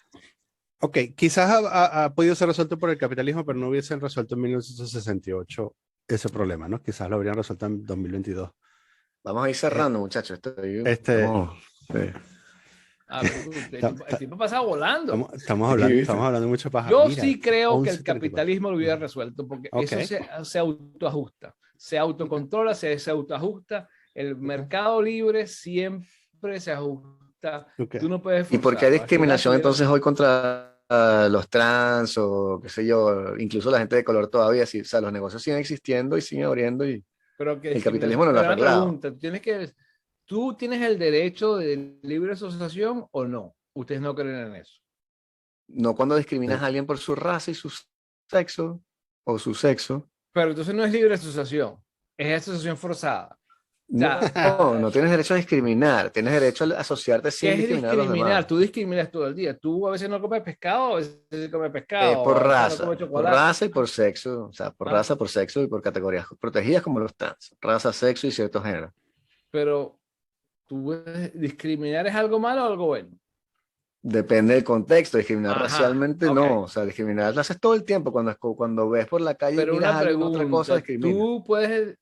Ok, quizás ha podido ser resuelto por el capitalismo, pero no hubiesen resuelto en 1968 ese problema, ¿no? Quizás lo habrían resuelto en 2022. Vamos a ir cerrando, muchachos. El tiempo pasaba volando. Estamos hablando mucho paja. Yo sí creo que el capitalismo lo hubiera resuelto, porque eso se autoajusta, se autocontrola, se autoajusta. El mercado libre siempre se ajusta. Tú no puedes forzar. ¿Y por qué hay discriminación entonces hoy contra los trans o qué sé yo, incluso la gente de color todavía? Sí, o sea, los negocios siguen existiendo y siguen abriendo y el capitalismo no lo ha arreglado. ¿Tú tienes el derecho de libre asociación o no? Ustedes no creen en eso. No cuando discriminas a alguien por su raza y su sexo o su sexo. Pero entonces no es libre asociación, es asociación forzada. No tienes derecho a discriminar, tienes derecho a asociarte ¿Qué sin es discriminar a los discriminar? demás. Tú discriminas todo el día. Tú a veces no comes pescado, a veces sí comes pescado, Por a veces no raza, comes por chocolate. raza y por sexo, o sea, por Ah. raza, por sexo y por categorías protegidas como los trans, raza, sexo y cierto género. Pero discriminar es algo malo o algo bueno. Depende del contexto, discriminar Ajá, racialmente ok. no, o sea, discriminar lo haces todo el tiempo, cuando ves por la calle y Pero miras una a alguien otra cosa, pregunta, discrimina. ¿tú puedes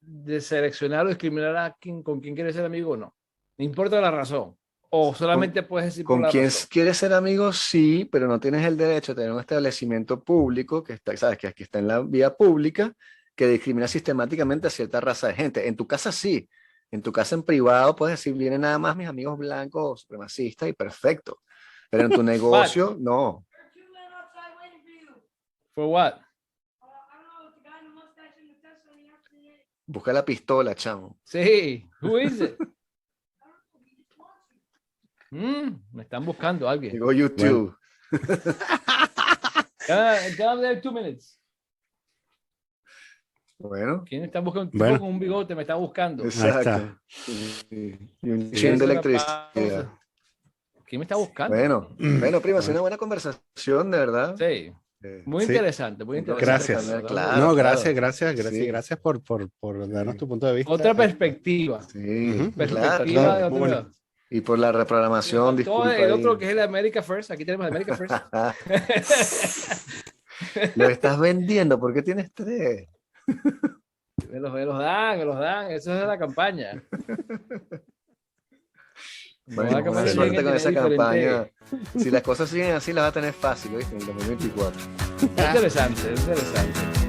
seleccionar o discriminar a con quién quieres ser amigo o no? No importa la razón. O solamente puedes decir por Con la quien razón. quieres ser amigo, sí, pero no tienes el derecho de tener un establecimiento público que está, sabes, que aquí está en la vía pública, que discrimina sistemáticamente a cierta raza de gente. En tu casa sí, en tu casa en privado puedes decir, vienen nada más mis amigos blancos o supremacistas y perfecto. Pero en tu negocio, no. For what? Busca la pistola, chamo. Sí. Who is it? Me están buscando a alguien. Digo YouTube. Can I there 2 minutes? Bueno, ¿Quién está buscando? Un tipo Bueno. con un bigote me está buscando. exacto. Y un Sí, chin de hacer una electricidad. pausa. ¿Quién me está buscando? Bueno, prima, ha sido una buena conversación, de verdad. Sí. Muy Sí. interesante, muy interesante. Gracias. ¿Verdad? Claro, No, claro. gracias Sí. gracias por darnos Sí. tu punto de vista. Otra perspectiva. Sí, Ujú. Perspectiva claro. de Muy otra. bueno. Y por la reprogramación, Todo disculpa. el ahí. otro que es el America First. Aquí tenemos el America First. Lo estás vendiendo, ¿por qué tienes 3? me los dan. Eso es de la campaña. Bueno, La campaña buena suerte tiene con esa diferente- campaña. Si las cosas siguen así, las vas a tener fácil, ¿viste? En el 2024. Es interesante, es interesante.